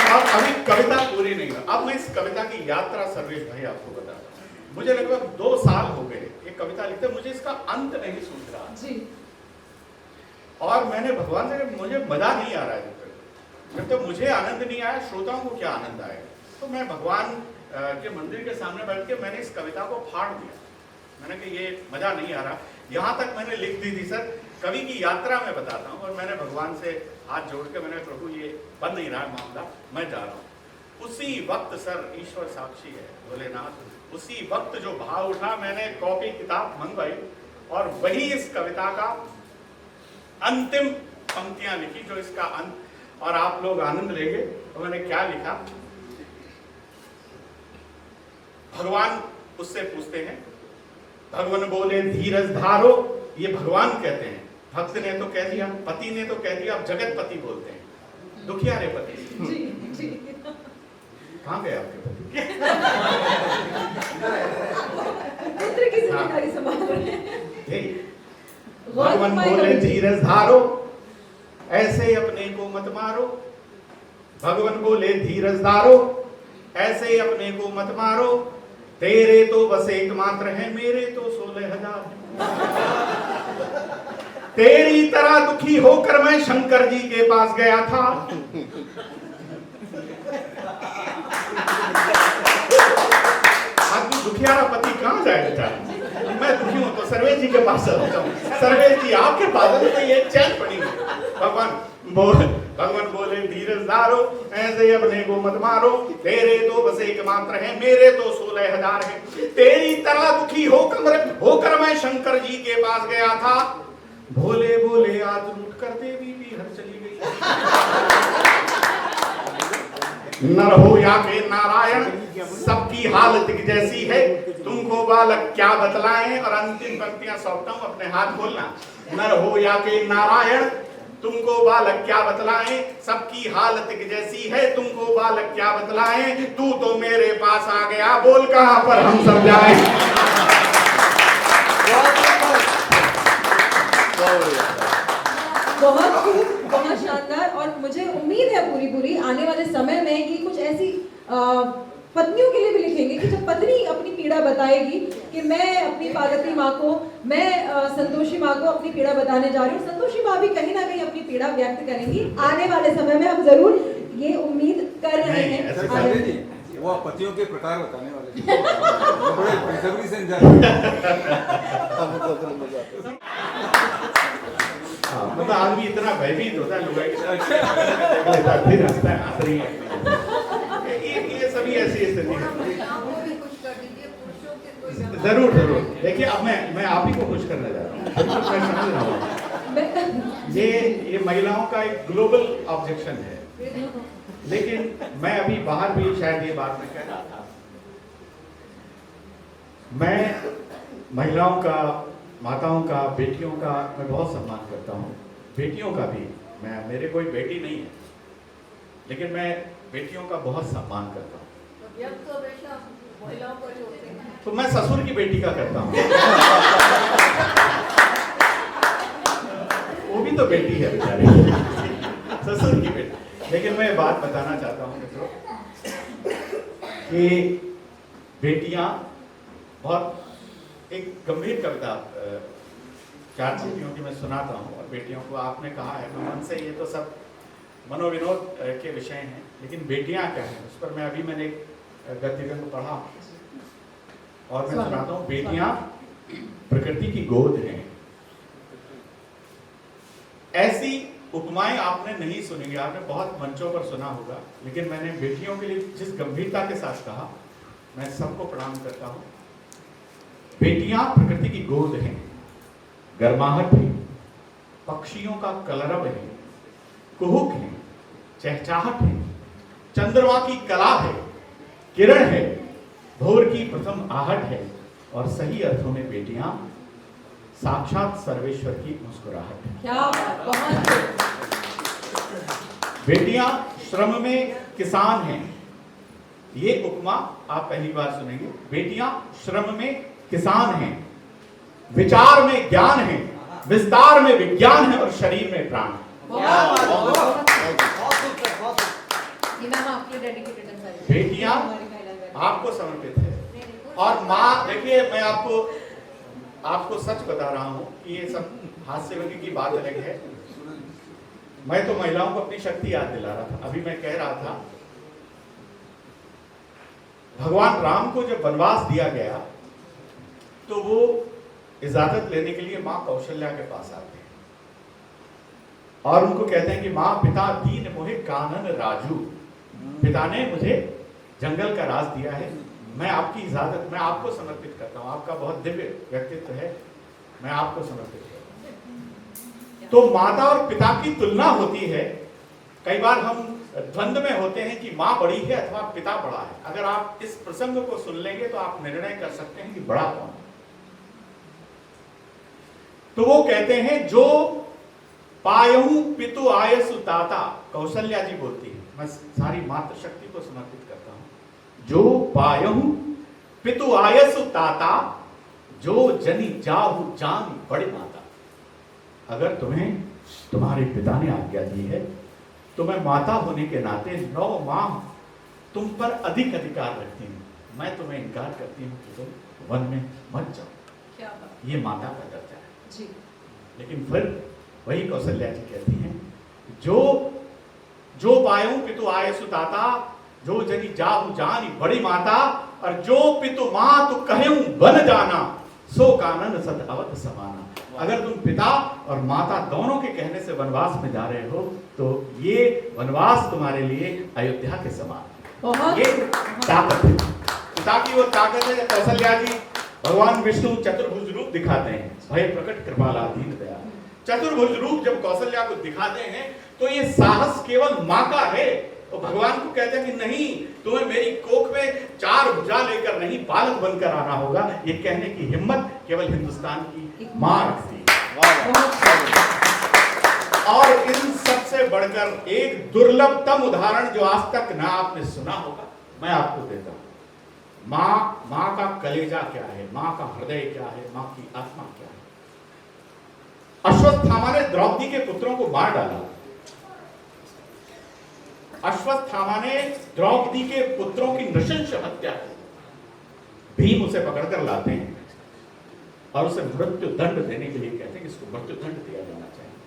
Speaker 4: अब अभी कविता पूरी नहीं हुई। अब मैं इस कविता की यात्रा सर्वेश भाई आपको बता, मुझे लगभग 2 साल हो गए एक कविता लिखते, मुझे इसका अंत नहीं सूझ रहा
Speaker 2: जी।
Speaker 4: और मैंने भगवान से, मुझे मजा नहीं आ रहा है जब तक मुझे आनंद नहीं आया, श्रोताओं को क्या आनंद आएगा। तो मैं भगवान के मंदिर के सामने बैठ के मैंने इस कविता को फाड़ दिया। मैंने कहा ये मजा नहीं आ रहा। यहाँ तक मैंने लिख दी थी, सर कवि की यात्रा में बताता हूँ। और मैंने भगवान से हाथ जोड़ के मैंने, प्रभु ये बन नहीं रहा मामला, मैं जा रहा हूँ। उसी वक्त सर ईश्वर साक्षी है भोलेनाथ, उसी वक्त जो भाव उठा, मैंने कॉपी किताब मंगवाई और वही इस कविता का अंतिम पंक्तियां लिखी जो इसका अंत, और आप लोग आनंद लेंगे। तो मैंने क्या लिखा, भगवान उससे पूछते हैं, भगवान बोले धीरज धारो। ये भगवान कहते हैं, भक्त ने तो कह दिया, पति ने तो कह दिया, अब जगत पति बोलते हैं। दुखिया रे पति
Speaker 2: जी, जी।
Speaker 4: कहाँ गए आपके पति?
Speaker 2: पुत्र की जिम्मेदारी संभाल रहे हैं।
Speaker 4: भगवान बोले धीरज धारो, ऐसे अपने को मत मारो। भगवान बोले धीरज धारो, ऐसे अपने को मत मारो। तेरे तो बस एकमात्र है, मेरे तो 16,000 है। तेरी तरह दुखी होकर मैं शंकर जी के पास गया था। आदमी दुखियारा पति कहां जाए बेचारा? मैं दुखी हूं तो सर्वेश जी के पास चलता हूं। सर्वेश जी आपके पास तो ये चैन पड़ी है। भगवान बोले धीरजदारो, ऐसे अपने को मत मारो। तेरे तो बस एकमात्र है, मेरे तो 16,000 है। तेरी तरह दुखी होकर मैं शंकर जी के पास गया था। भोले बोले आज लूट कर देवी भी हर चली गई। नर हो या के नारायण, सबकी हालत एक जैसी है। तुमको बालक क्या बतलाएं? और अंतिम पंक्तियां सौंपता हूं, अपने हाथ खोलना। नर हो या के नारायण, तुमको बालक क्या बतलाएं? सबकी हालत एक जैसी है। तुमको बालक क्या बतलाएं? तू तो मेरे पास आ गया, बोल कहां पर हम सब जाएं?
Speaker 2: बहुत खूब, बहुत शानदार। और मुझे उम्मीद है पूरी आने वाले समय में ये कुछ ऐसी पत्नियों के लिए भी लिखेंगे कि जब पत्नी अपनी पीड़ा बताएगी कि मैं अपनी पार्वती माँ को, मैं संतोषी माँ को अपनी पीड़ा बताने जा रही हूँ, संतोषी माँ भी कहीं ना कहीं अपनी पीड़ा व्यक्त करेंगी। आने वाले समय में हम जरूर ये उम्मीद कर रहे हैं।
Speaker 6: वो पतियों के प्रकार बताने वाले बड़े बेसब्री से
Speaker 4: मतलब आदमी इतना भयभीत होता है, लुगाई फिर हंसता है, हंस रही है। ये सभी ऐसी स्थिति है। जरूर जरूर। देखिए अब मैं आप ही को खुश करने जा रहा हूँ। मैं समझ रहा हूँ ये महिलाओं का एक ग्लोबल ऑब्जेक्शन है, लेकिन मैं अभी बाहर भी शायद ये बात मैं कह रहा था। मैं महिलाओं का, माताओं का, बेटियों का मैं बहुत सम्मान करता हूँ। बेटियों का भी, मेरे कोई बेटी नहीं है, लेकिन मैं बेटियों का बहुत सम्मान करता हूँ। तो मैं ससुर की बेटी का करता हूँ। वो भी तो बेटी है बेचारी, ससुर की बेटी। लेकिन मैं बात बताना चाहता हूँ मित्रों कि बेटियां बहुत एक गंभीर कविता 4 बेटियों की मैं सुनाता हूँ। और बेटियों को आपने कहा है मन से, ये तो सब मनोविनोद के विषय हैं, लेकिन बेटियां क्या हैं उस पर मैंने एक गद्य ग्रंथ पढ़ा और मैं सुनाता हूँ। बेटियां प्रकृति की गोद हैं। ऐसी उपमाएं आपने नहीं सुनी, आपने बहुत मंचों पर सुना होगा, लेकिन मैंने बेटियों के लिए जिस गंभीरता के साथ कहा, मैं सबको प्रणाम करता हूँ। बेटियां प्रकृति की गोद हैं, गर्माहट है, पक्षियों का कलरव है, कुहुक है, चहचहाट है, चंद्रमा की कला है, किरण है, भोर की प्रथम आहट है, और सही अर्थों में बेटियां साक्षात सर्वेश्वर की मुस्कुराहट है।
Speaker 2: क्या बहुत।
Speaker 4: बेटियां श्रम में किसान हैं, ये उपमा आप पहली बार सुनेंगे। बेटियां श्रम में किसान हैं, विचार में ज्ञान है, विस्तार में विज्ञान है, और शरीर में प्राण है। बेटियां आपको समर्पित है। और माँ, देखिए मैं आपको सच बता रहा हूं कि ये सब हास्यवती की बात अलग है। मैं तो महिलाओं को अपनी शक्ति याद दिला रहा था। अभी मैं कह रहा था, भगवान राम को जब वनवास दिया गया तो वो इजाजत लेने के लिए माँ कौशल्या के पास आते हैं और उनको कहते हैं कि माँ, पिता दीन मोहे कानन राजू, पिता ने मुझे जंगल का राज दिया है, मैं आपकी इजाजत, मैं आपको समर्पित करता हूँ, आपका बहुत दिव्य व्यक्तित्व है, मैं आपको समर्पित करता हूँ। तो माता और पिता की तुलना होती है। कई बार हम द्वंद्व में होते हैं कि माँ बड़ी है अथवा पिता बड़ा है। अगर आप इस प्रसंग को सुन लेंगे तो आप निर्णय कर सकते हैं कि बड़ा कौन है। तो वो कहते हैं, जो पायहु पितु आयसु ताता, कौशल्या जी बोलती है, मैं सारी मातृशक्ति को समर्पित करता हूं। जो पायहु पितु आयसु ताता, जो जनी जाहु जान बड़ी माता। अगर तुम्हें तुम्हारे पिता ने आज्ञा दी है तो मैं माता होने के नाते 9 माह तुम पर अधिक अधिकार रखती हूँ। मैं तुम्हें इनकार करती हूँ कि तुम वन में मत जाओ,
Speaker 2: क्या बात
Speaker 4: ये माता का दर्जा है।
Speaker 2: जी।
Speaker 4: लेकिन फिर वही कौशल्या जी कहती हैं, जो पायूं पितु आय सुताता, जो जनी जाहु जानी बड़ी माता, और जो पितु मातु कहूं बन जाना, सो कानन सत अवध समाना। अगर तुम पिता और माता दोनों के कहने से वनवास में जा रहे हो तो ये वनवास तुम्हारे लिए अयोध्या के समान। ये ताकत है, पिता की वो ताकत है। कौशल्या जी भगवान विष्णु चतुर्भुज रूप दिखाते हैं, भय प्रकट कृपाला दीन दया। चतुर्भुज रूप जब कौशल्या को दिखाते हैं तो ये साहस केवल माँ का है, तो भगवान को कहते हैं कि नहीं, तुम्हें मेरी कोख में 4 भुजा लेकर नहीं बालक बनकर आना होगा। ये कहने की हिम्मत केवल हिंदुस्तान की माँ रखती है। और इन सबसे बढ़कर एक दुर्लभतम उदाहरण जो आज तक ना आपने सुना होगा, मैं आपको देता हूं। माँ का कलेजा क्या है, माँ का हृदय क्या है, माँ की आत्मा क्या है। अश्वत्थामा ने द्रौपदी के पुत्रों को मार डाला। अश्वत्थामा ने द्रौपदी के पुत्रों की नृशंस हत्या की। भीम उसे पकड़कर लाते हैं और उसे मृत्यु दंड देने के लिए कहते हैं कि इसको मृत्यु दंड दिया जाना चाहिए।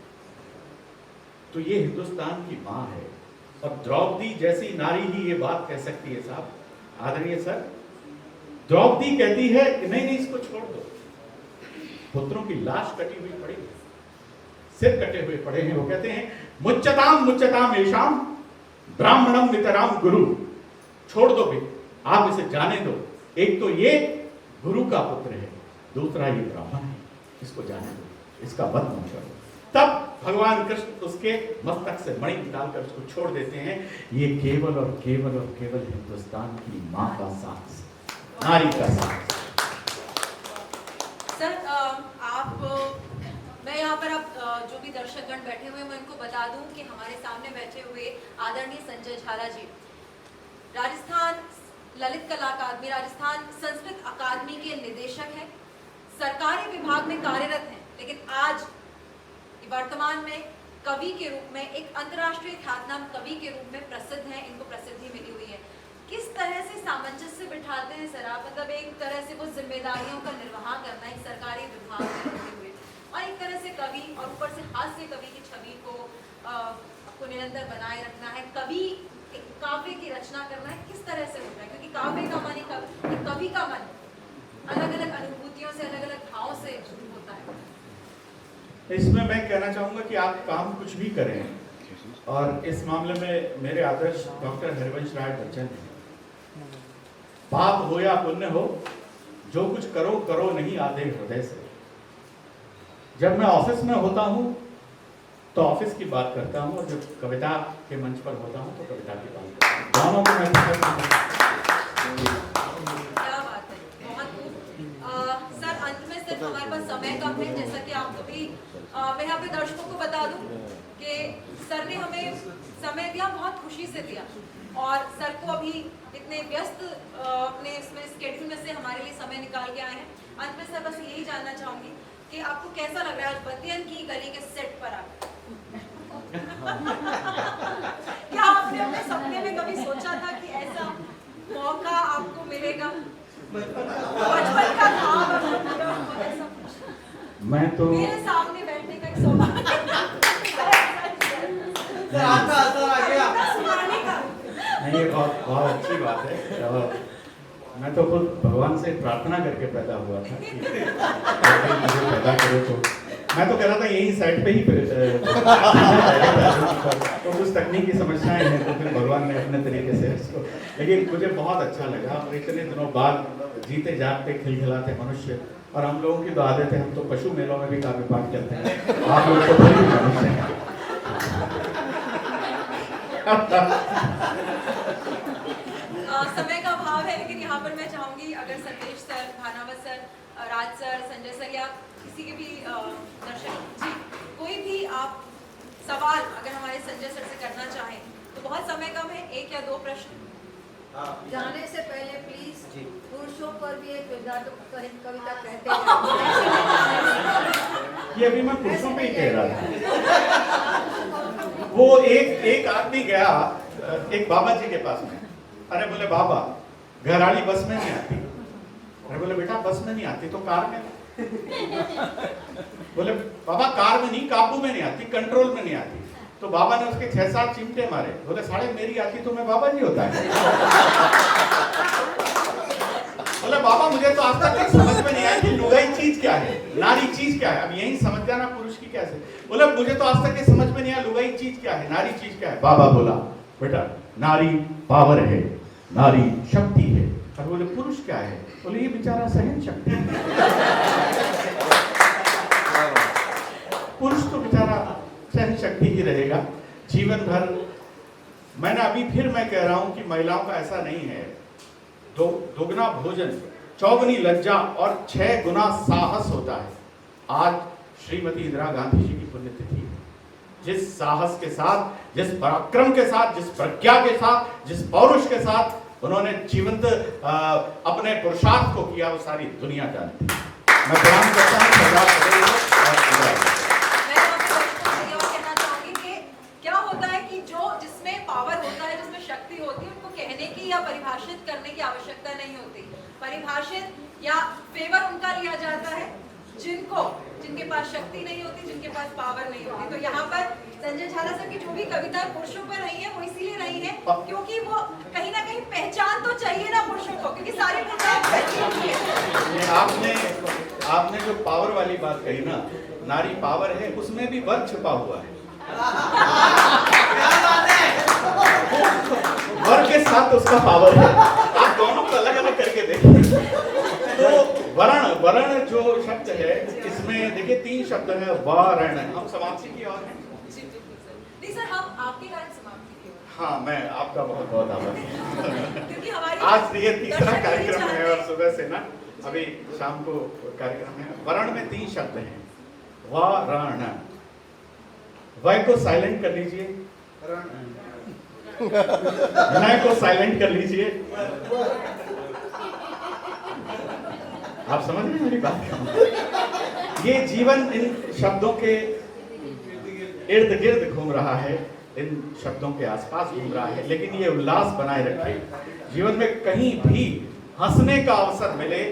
Speaker 4: तो ये हिंदुस्तान की मां है, और द्रौपदी जैसी नारी ही ये बात कह सकती है। साहब आदरणीय सर, द्रौपदी कहती है कि नहीं नहीं, इसको छोड़ दो। पुत्रों की लाश कटी हुई पड़ी है, सिर कटे हुए पड़े हैं। वो कहते हैं मुच्चताम मुच्चताम येषाम ब्राह्मणम नितराम गुरु। छोड़ दो भी, आप इसे जाने दो। एक तो ये गुरु का पुत्र है, दूसरा ये ब्राह्मण है, इसको जाने दो, इसका वध मत करो। तब भगवान कृष्ण उसके मस्तक से मणि निकालकर उसको छोड़ देते हैं। ये केवल और केवल और केवल हिंदुस्तान की मां का साहस, नारी का साहस।
Speaker 2: सर मैं यहाँ पर अब जो भी दर्शकगण बैठे हुए हैं मैं इनको बता दूं कि हमारे सामने बैठे हुए आदरणीय संजय झाला जी राजस्थान ललित कला अकादमी, राजस्थान संस्कृत अकादमी के निदेशक हैं, सरकारी विभाग में कार्यरत हैं, लेकिन आज वर्तमान में कवि के रूप में, एक अंतर्राष्ट्रीय ख्यातनाम कवि के रूप में प्रसिद्ध हैं। इनको प्रसिद्धि मिली हुई है। किस तरह से सामंजस्य बिठाते हैं सर आप? मतलब एक तरह से वो जिम्मेदारियों का निर्वाह करना एक सरकारी विभाग में होते हुए, और एक तरह से कवि, और ऊपर से हास्य कवि की छवि को निरंतर बनाए रखना है, कवि एक काव्य की रचना करना है। किस तरह से होता है? क्योंकि काव्य का मन, एक कवि का मन अलग अलग अनुभूतियों से, अलग अलग भाव से होता है।
Speaker 4: इसमें मैं कहना चाहूंगा कि आप काम कुछ भी करें, और इस मामले में मेरे आदर्श डॉक्टर हरिवंश राय बच्चन हैं। पाप हो या पुण्य हो, जो कुछ करो करो नहीं आधे हृदय से। जब मैं ऑफिस में होता हूँ तो ऑफिस की बात करता हूँ, और जब कविता के मंच पर होता हूँ तो कविता की बात करता हूँ। दोनों को मैं पसंद करता हूँ।
Speaker 2: क्या बात है, बहुत खूब। सर अंत में सिर्फ हमारे पास समय कम है, जैसा कि आपको भी मैं यहाँ पे दर्शकों को बता दूं कि सर ने हमें समय दिया, बहुत खुशी से दिया, और सर को अभी इतने व्यस्त अपने इसमें स्केड्यूल में से हमारे लिए समय निकाल के आए हैं। अंत में सर बस यही जानना चाहूंगी कि आपको कैसा लग रहा है बतियन की गली के सेट पर आकर? क्या आपने अपने सपने में कभी सोचा था कि ऐसा मौका आपको मिलेगा? बचपन का ख्वाब ऐसा
Speaker 4: मैं तो
Speaker 2: मेरे सामने बैठने का एक सौभाग्य
Speaker 4: नहीं, ये बहुत बहुत अच्छी बात है। और मैं तो खुद भगवान से प्रार्थना करके पैदा हुआ था कि मुझे पैदा करे। तो मैं तो कह रहा था यही साइड पे ही तो कुछ तकनीकी समस्याएं हैं, तो फिर भगवान ने अपने तरीके से इसको, लेकिन मुझे बहुत अच्छा लगा। और इतने दिनों बाद जीते जागते खिलखिलाते मनुष्य, और हम लोगों की तो आदत है, हम तो पशु मेलों में भी काव्य पाठ करते हैं, आप लोग तो बड़े मनुष्य हैं।
Speaker 2: समय का अभाव है, लेकिन यहाँ पर मैं चाहूंगी अगर संदेश सर, भानावत सर, राज सर, संजय सर, या किसी के भी दर्शक जी कोई भी आप सवाल अगर हमारे संजय सर से करना चाहें तो बहुत समय कम है, 1 या 2 प्रश्न।
Speaker 7: जाने से पहले प्लीज पुरुषों पर भी एक कविता कहते हैं।
Speaker 4: ये अभी मैं पुरुषों पे ही कह रहा था। वो एक आदमी गया एक बाबा जी के पास में। अरे बोले बाबा, घरवाली बस में नहीं आती। मैं बोले बेटा बस में नहीं आती तो कार में। बोले बाबा कार में नहीं, काबू में नहीं आती, कंट्रोल में नहीं आती। तो बाबा ने उसके 6-7 चिमटे मारे। बोले साले मेरी आती तो मैं बाबा नहीं होता है। बोले बाबा मुझे तो आज तक समझ में नहीं आया कि लुगाई चीज क्या है, नारी चीज क्या है। अब यही समझ जाना पुरुष की कैसे। बोले मुझे तो आज तक समझ में नहीं आया लुगाई चीज क्या है, नारी चीज क्या है। बाबा बोला बेटा नारी पावर है, नारी शक्ति है। और बोले पुरुष क्या है। बोले ये बेचारा सहन शक्ति है। पुरुष तो बेचारा सहन शक्ति ही रहेगा जीवन भर। मैंने अभी फिर मैं कह रहा हूं कि महिलाओं का ऐसा नहीं है। दोगुना भोजन, चौगुनी लज्जा और 6 गुना साहस होता है। आज श्रीमती इंदिरा गांधी जी की पुण्यतिथि है। जिस साहस के साथ, जिस पराक्रम के साथ, जिस प्रज्ञा के साथ, जिस पौरुष के साथ उन्होंने जीवंत अपने पुरुषार्थ को किया, वो सारी दुनिया जानती है। मैं प्रणाम करता हूं सरदार पटेल को।
Speaker 2: या परिभाषित करने की आवश्यकता नहीं होती। परिभाषित या फेवर उनका लिया जाता है जिनके पास शक्ति नहीं होती, जिनके पास पावर नहीं होती। तो यहाँ पर संजय झाला सर की जो भी कविता पुरुषों पर रही है वो इसीलिए रही है क्योंकि वो कहीं ना कहीं पहचान तो चाहिए ना पुरुषों को, क्योंकि सारी
Speaker 4: आपने जो पावर वाली बात कही ना, नारी पावर है, उसमें भी वर्ग छुपा हुआ है। वर्ग के साथ उसका पावर है। आप दोनों को अलग अलग करके देखिए। तो वर्ण जो शब्द है इसमें देखिए 3 शब्द है वर्ण। हम समाप्ति की ओर हैं।
Speaker 2: नहीं सर, हम आपके कारण समाप्ति की ओर।
Speaker 4: हाँ, मैं आपका बहुत बहुत आभारी हूँ।
Speaker 2: क्योंकि हमारी
Speaker 4: आज ये तीसरा कार्यक्रम है और सुबह से ना अभी शाम को कार्यक्रम है। वर्ण में 3 शब्द हैं। वर्ण, वय को साइलेंट कर लीजिए, विनय को साइलेंट कर लीजिए। आप समझ रहे हैं मेरी बात? ये जीवन इन शब्दों के इर्द गिर्द घूम रहा है, इन शब्दों के आसपास घूम रहा है। लेकिन ये उल्लास बनाए रखें। जीवन में कहीं भी हंसने का अवसर मिले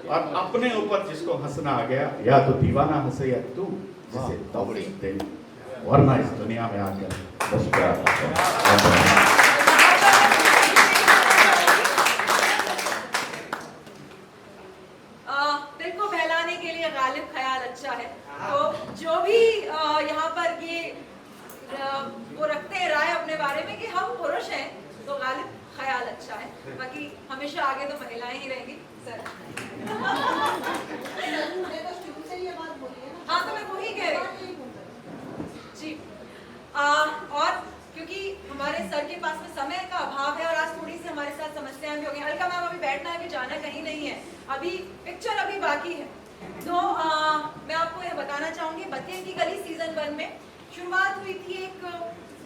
Speaker 4: और अपने ऊपर जिसको हंसना आ गया, या तो दीवाना हंसे या तू जिसे तौड़ी दे, वरना इस दुनिया में आकर बस
Speaker 2: दिल को बहलाने के लिए गालिब ख्याल अच्छा है। तो जो भी यहाँ पर ये वो रखते हैं राय अपने बारे में कि हम पुरुष हैं, तो गालिब ख्याल अच्छा है। बाकी हमेशा आगे तो महिलाएं ही रहेंगी सर। हाँ, तो मैं वही कह रही जी। और क्योंकि हमारे सर के पास में समय का अभाव है और आज थोड़ी सी हमारे साथ समस्याएं भी हो गई। अलका मैम अभी बैठना है, अभी जाना कहीं नहीं है, अभी पिक्चर अभी बाकी है। तो मैं आपको यह बताना चाहूंगी, बतियन की गली सीजन 1 में शुरुआत हुई थी एक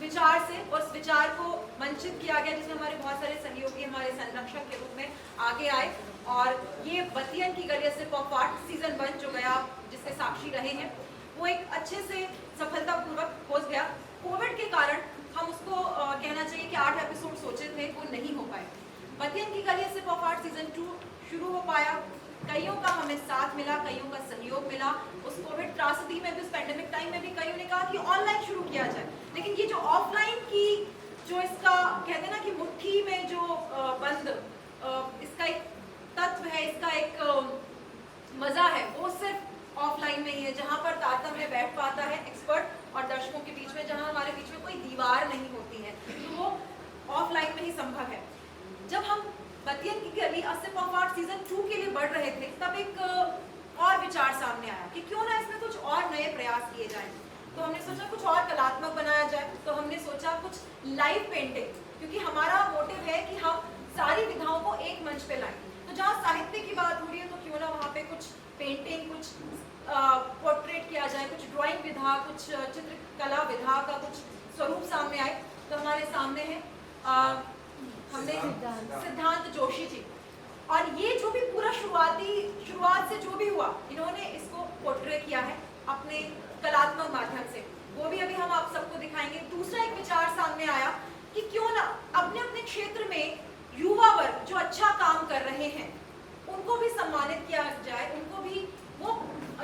Speaker 2: विचार से, और उस विचार को मंचित किया गया जिसमें हमारे बहुत सारे सहयोगी हमारे संरक्षक के रूप में आगे आए। और ये बतियन की गली सिर्फ ऑफ आर्ट सीजन 1 जो गया, जिसके साक्षी रहे हैं, वो एक अच्छे से सफलतापूर्वक हो गया। कोविड के कारण हम उसको कहना चाहिए कि 8 एपिसोड सोचे थे, वो नहीं हो पाए। बतियन की गली सिर्फ ऑफ आर्ट सीजन 2 शुरू हो पाया। कईयों का हमें साथ मिला, कईयों का सहयोग मिला। उस कोविड त्रासदी में भी, उस पैंडेमिक टाइम में भी कईयों ने कहा कि ऑनलाइन शुरू किया जाए, लेकिन ये जो ऑफलाइन की जो इसका कहते हैं ना कि मुट्ठी में जो बंद इसका एक तत्व है, इसका एक मजा है, वो सिर्फ ऑफलाइन में ही है, जहाँ पर तारतम्य बैठ पाता है एक्सपर्ट और दर्शकों के बीच में, जहाँ हमारे बीच में कोई दीवार नहीं होती है, तो वो ऑफलाइन में ही संभव है। जब हम बतियन की गली सिर्फ ऑफ आर्ट सीजन 2 के लिए बढ़ रहे थे, तब एक और विचार सामने आया कि क्यों ना इसमें कुछ और नए प्रयास किए जाएं। तो हमने सोचा कुछ और कलात्मक बनाया जाए। तो हमने सोचा कुछ लाइव पेंटिंग, क्योंकि हमारा मोटिव है कि हम सारी विधाओं को एक मंच पे लाएं। तो जहाँ साहित्य की बात हो रही है, तो क्यों ना वहाँ पे कुछ पेंटिंग, कुछ पोर्ट्रेट किया जाए, कुछ ड्राइंग विधा, कुछ चित्रकला विधा का कुछ स्वरूप सामने आए। तो हमारे सामने है हमने सिद्धांत जोशी जी, और ये जो भी पूरा शुरुआत से जो भी हुआ, इन्होंने इसको पोर्ट्रे किया है अपने कलात्मक माध्यम से, वो भी अभी हम आप सबको दिखाएंगे। दूसरा एक विचार सामने आया कि क्यों ना अपने अपने क्षेत्र में युवा वर्ग जो अच्छा काम रहे हैं उनको भी सम्मानित किया जाए, उनको भी वो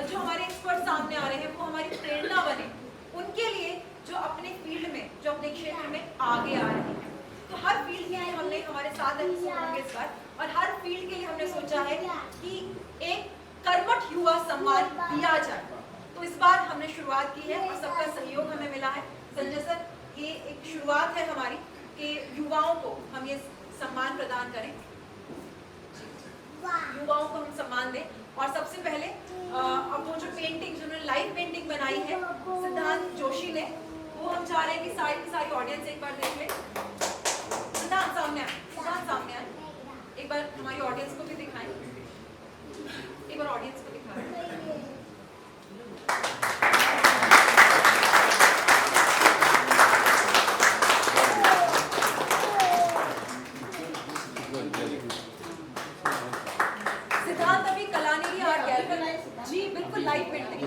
Speaker 2: जो हमारे एक्सपर्ट सामने आ रहे हैं वो हमारी प्रेरणा बने, उनके लिए जो अपने फील्ड में, जो अपने क्षेत्र में आगे आ रहे हैं। तो हर फील्ड के लिए हमने, हमारे 7 एपिसोड होंगे इस बार, और हर फील्ड के लिए हमने सोचा है कि एक कर्मठ युवा सम्मान दिया जाए। तो इस बार हमने शुरुआत की है और सबका सहयोग हमें मिला है। संजय सर, ये एक शुरुआत है हमारी कि युवाओं को हम ये सम्मान प्रदान करें, युवाओं को हम सम्मान दें। और सबसे पहले अब वो जो पेंटिंग, जो उन्होंने लाइव पेंटिंग बनाई है सिद्धांत जोशी ने, वो हम चाह रहे हैं कि सारी की सारी ऑडियंस एक बार देख ले। सिद्धांत सामने आए, सिद्धांत सामने आए, एक बार हमारी ऑडियंस को भी दिखाएं, एक बार ऑडियंस को दिखाएं। सिद्धांत अभी कलानिधि आर्ट गैलरी, जी बिल्कुल लाइव पेंटिंग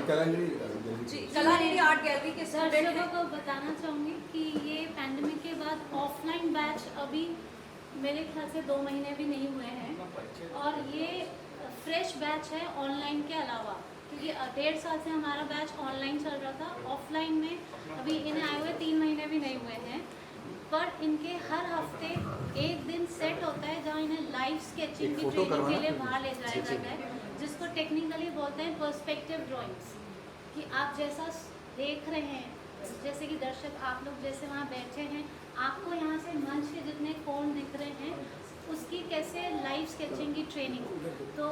Speaker 2: जी, कलानिधि आर्ट गैलरी के स्टूडेंट
Speaker 8: दर्शकों
Speaker 2: हैं।
Speaker 8: को बताना चाहूँगी कि ये पैंडमिक के बाद ऑफलाइन बैच अभी मेरे ख्याल से 2 महीने भी नहीं हुए हैं, और ये फ्रेश बैच है ऑनलाइन के अलावा, क्योंकि 1.5 साल से हमारा बैच ऑनलाइन चल रहा था। ऑफलाइन में अभी इन्हें आए हुए 3 महीने भी नहीं हुए हैं, पर इनके हर हफ्ते एक दिन सेट होता है जहाँ इन्हें लाइव स्केचिंग की ट्रेनिंग के लिए बाहर ले जाया जाता है, जिसको टेक्निकली बोलते हैं पर्सपेक्टिव ड्राइंग्स। कि आप जैसा देख रहे हैं, जैसे कि दर्शक आप लोग जैसे वहाँ बैठे हैं, आपको यहाँ से मंच के जितने कोण दिख रहे हैं उसकी कैसे लाइव स्केचिंग की ट्रेनिंग। तो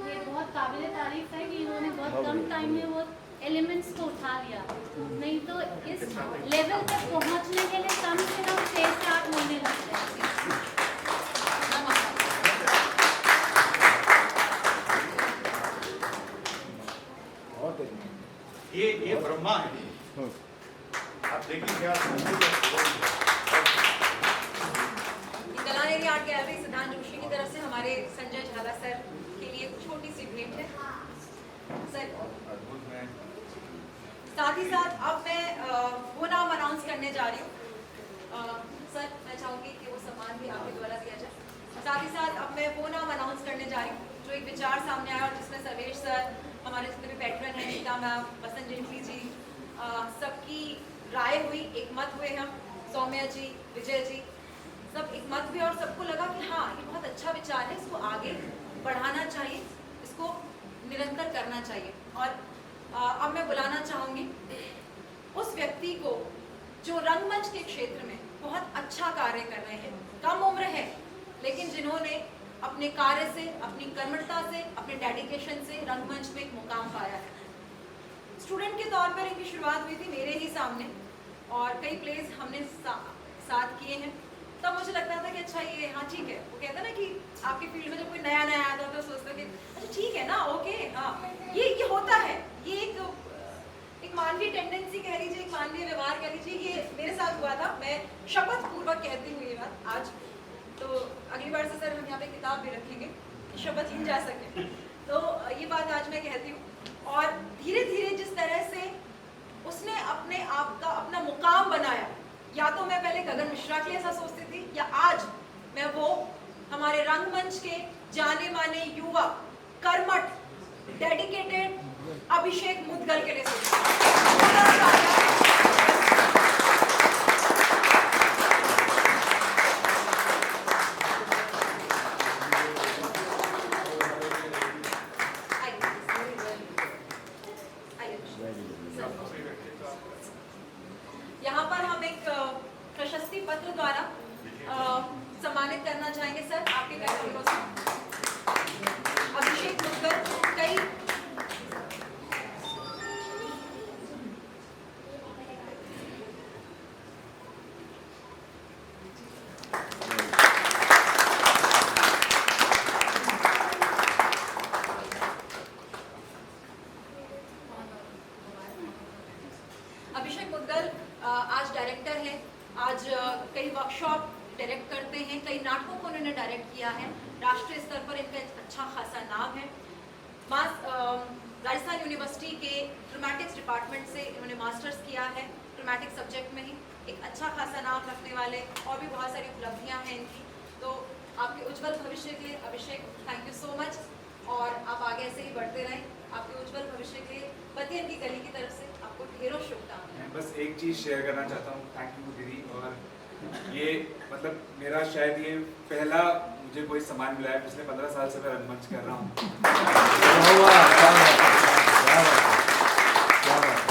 Speaker 8: ये बहुत काबिल तारीफ है कि इन्होंने बहुत कम टाइम में वो एलिमेंट्स को उठा लिया, नहीं तो इस लेवल तक पहुँचने के लिए कम से कम 6 से 8 महीने लगते हैं।
Speaker 4: ये ब्रह्मा है, आप देखिए क्या
Speaker 2: कलानिधि आर्ट गैलरी सिद्धांत जोशी की तरफ से हमारे संजय झाला सर के लिए एक छोटी सी भेंट है सर। साथ ही साथ अब मैं वो नाम अनाउंस करने जा रही हूँ सर, मैं चाहूँगी कि वो सम्मान भी आपके द्वारा दिया जाए। साथ ही साथ अब मैं वो नाम अनाउंस करने जा रही हूँ जो एक विचार सामने आया और जिसमें सर्वेश सर, हमारे जितने भी पैट्रन हैं, नीता मैम, बसंत जेटली जी, सबकी राय हुई, एक मत हुए हम, सौम्या जी, विजय जी, सब एक मत हुए और सबको लगा कि हाँ ये बहुत अच्छा विचार है, इसको आगे बढ़ाना चाहिए, इसको निरंतर करना चाहिए। और अब मैं बुलाना चाहूँगी उस व्यक्ति को जो रंगमंच के क्षेत्र में बहुत अच्छा कार्य कर रहे हैं, कम उम्र है लेकिन जिन्होंने अपने कार्य से, अपनी कर्मठता से, अपने डेडिकेशन से रंगमंच में एक मुकाम पाया है। स्टूडेंट के तौर पर इनकी शुरुआत हुई थी मेरे ही सामने और कई प्लेस हमने साथ किए हैं। तब मुझे लगता था कि अच्छा ये हाँ ठीक है, वो कहता ना कि आपके फील्ड में जब कोई नया नया आता है तो सोचते कि अच्छा ठीक है ना, ओके हाँ ये होता है, ये एक मानवीय टेंडेंसी कह लीजिए, एक मानवीय व्यवहार कह लीजिए, ये मेरे साथ हुआ था। मैं शपथ पूर्वक कहती हूँ ये बात आज, तो अगली बार से सर हम यहाँ पे किताब भी रखेंगे, शपथ ही जा सके, तो ये बात आज मैं कहती हूँ। और धीरे धीरे जिस तरह से उसने अपने आप का अपना मुकाम बनाया, या तो मैं पहले गगन मिश्रा के लिए ऐसा सोचती थी, या आज मैं वो हमारे रंगमंच के जाने माने युवा कर्मठ डेडिकेटेड अभिषेक मुदगल के लिए सोचती हूँ। यहाँ पर हम एक प्रशस्ति पत्र द्वारा सम्मानित करना चाहेंगे सर आपके कार्यक्रमों से अभिषेक मुदगल। कई अभिषेक मुदगल आज डायरेक्टर है, आज कई वर्कशॉप डायरेक्ट करते हैं, कई नाटकों को उन्होंने डायरेक्ट किया है, राष्ट्रीय स्तर पर इनका अच्छा खासा नाम है। राजस्थान यूनिवर्सिटी के ड्रामेटिक्स डिपार्टमेंट से इन्होंने मास्टर्स किया है, ड्रामेटिक्स सब्जेक्ट में ही, एक अच्छा खासा नाम रखने वाले, और भी बहुत सारी उपलब्धियां हैं इनकी। तो आपके उज्जवल भविष्य के लिए अभिषेक थैंक यू सो मच, और आप आगे ऐसे ही बढ़ते रहें। आपके उज्जवल भविष्य के लिए बतियन की गली की तरफ से आपको ढेरों शुभकामनाएं।
Speaker 6: मैं बस एक चीज़ शेयर करना चाहता हूँ, थैंक यू दीदी। और ये मतलब मेरा शायद ये पहला मुझे कोई सम्मान मिला है, पिछले 15 साल से मैं रंगमंच कर रहा हूँ।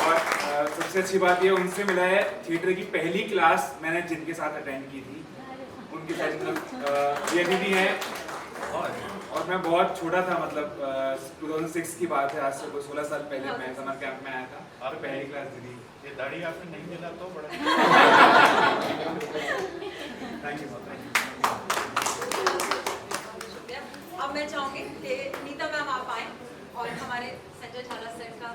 Speaker 6: और सबसे अच्छी बात ये उनसे मिला है, थिएटर की पहली क्लास मैंने जिनके साथ अटेंड की थी उनके साथ, मतलब ये दीदी हैं। और मैं बहुत छोटा था, मतलब 2006 की बात है, आज से 16 साल पहले मैं समर कैंप में आया था और पहली क्लास दीदी।
Speaker 4: ये दाढ़ी आपने नहीं मिला तो बड़ा
Speaker 6: थैंक यू।
Speaker 2: शुक्रिया। अब मैं चाहूंगी कि नीता मैम आप आए और हमारे संजय झाला सर का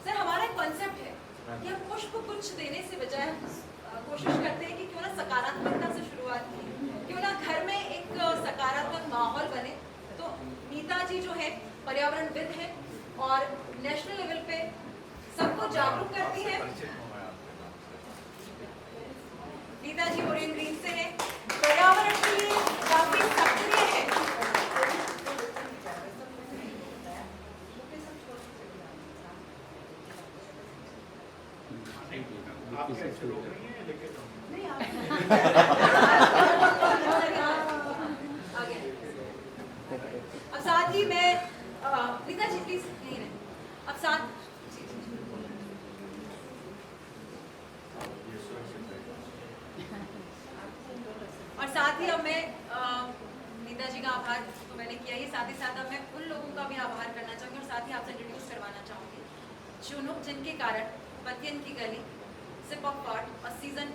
Speaker 2: सर हमारा एक कॉन्सेप्ट है कि हम पुष्प गुच्छ देने से बजाय कोशिश करते हैं कि क्यों ना सकारात्मकता से शुरुआत की, क्यों ना घर में एक सकारात्मक माहौल बने। तो नीता जी जो है पर्यावरणविद है और नेशनल लेवल पे सबको जागरूक करती है। नीता जी ओरियन ग्रीन से है, पर्यावरण के लिए काफी सक्रिय है।
Speaker 4: आप कैसे रोक रही हैं लेकिन
Speaker 2: नहीं आगे। अब साथ ही मैं नीता जी प्लीज नहीं रहे। अब साथ और साथ ही अब मैं नीता जी का आभार तो मैंने किया ही, साथ ही साथ अब मैं उन लोगों का भी आभार करना चाहूँगी और साथ ही आपसे इंट्रोड्यूस करवाना चाहूँगी जिनके कारण बतियन की गली सिप ऑफ पार्ट और सीजन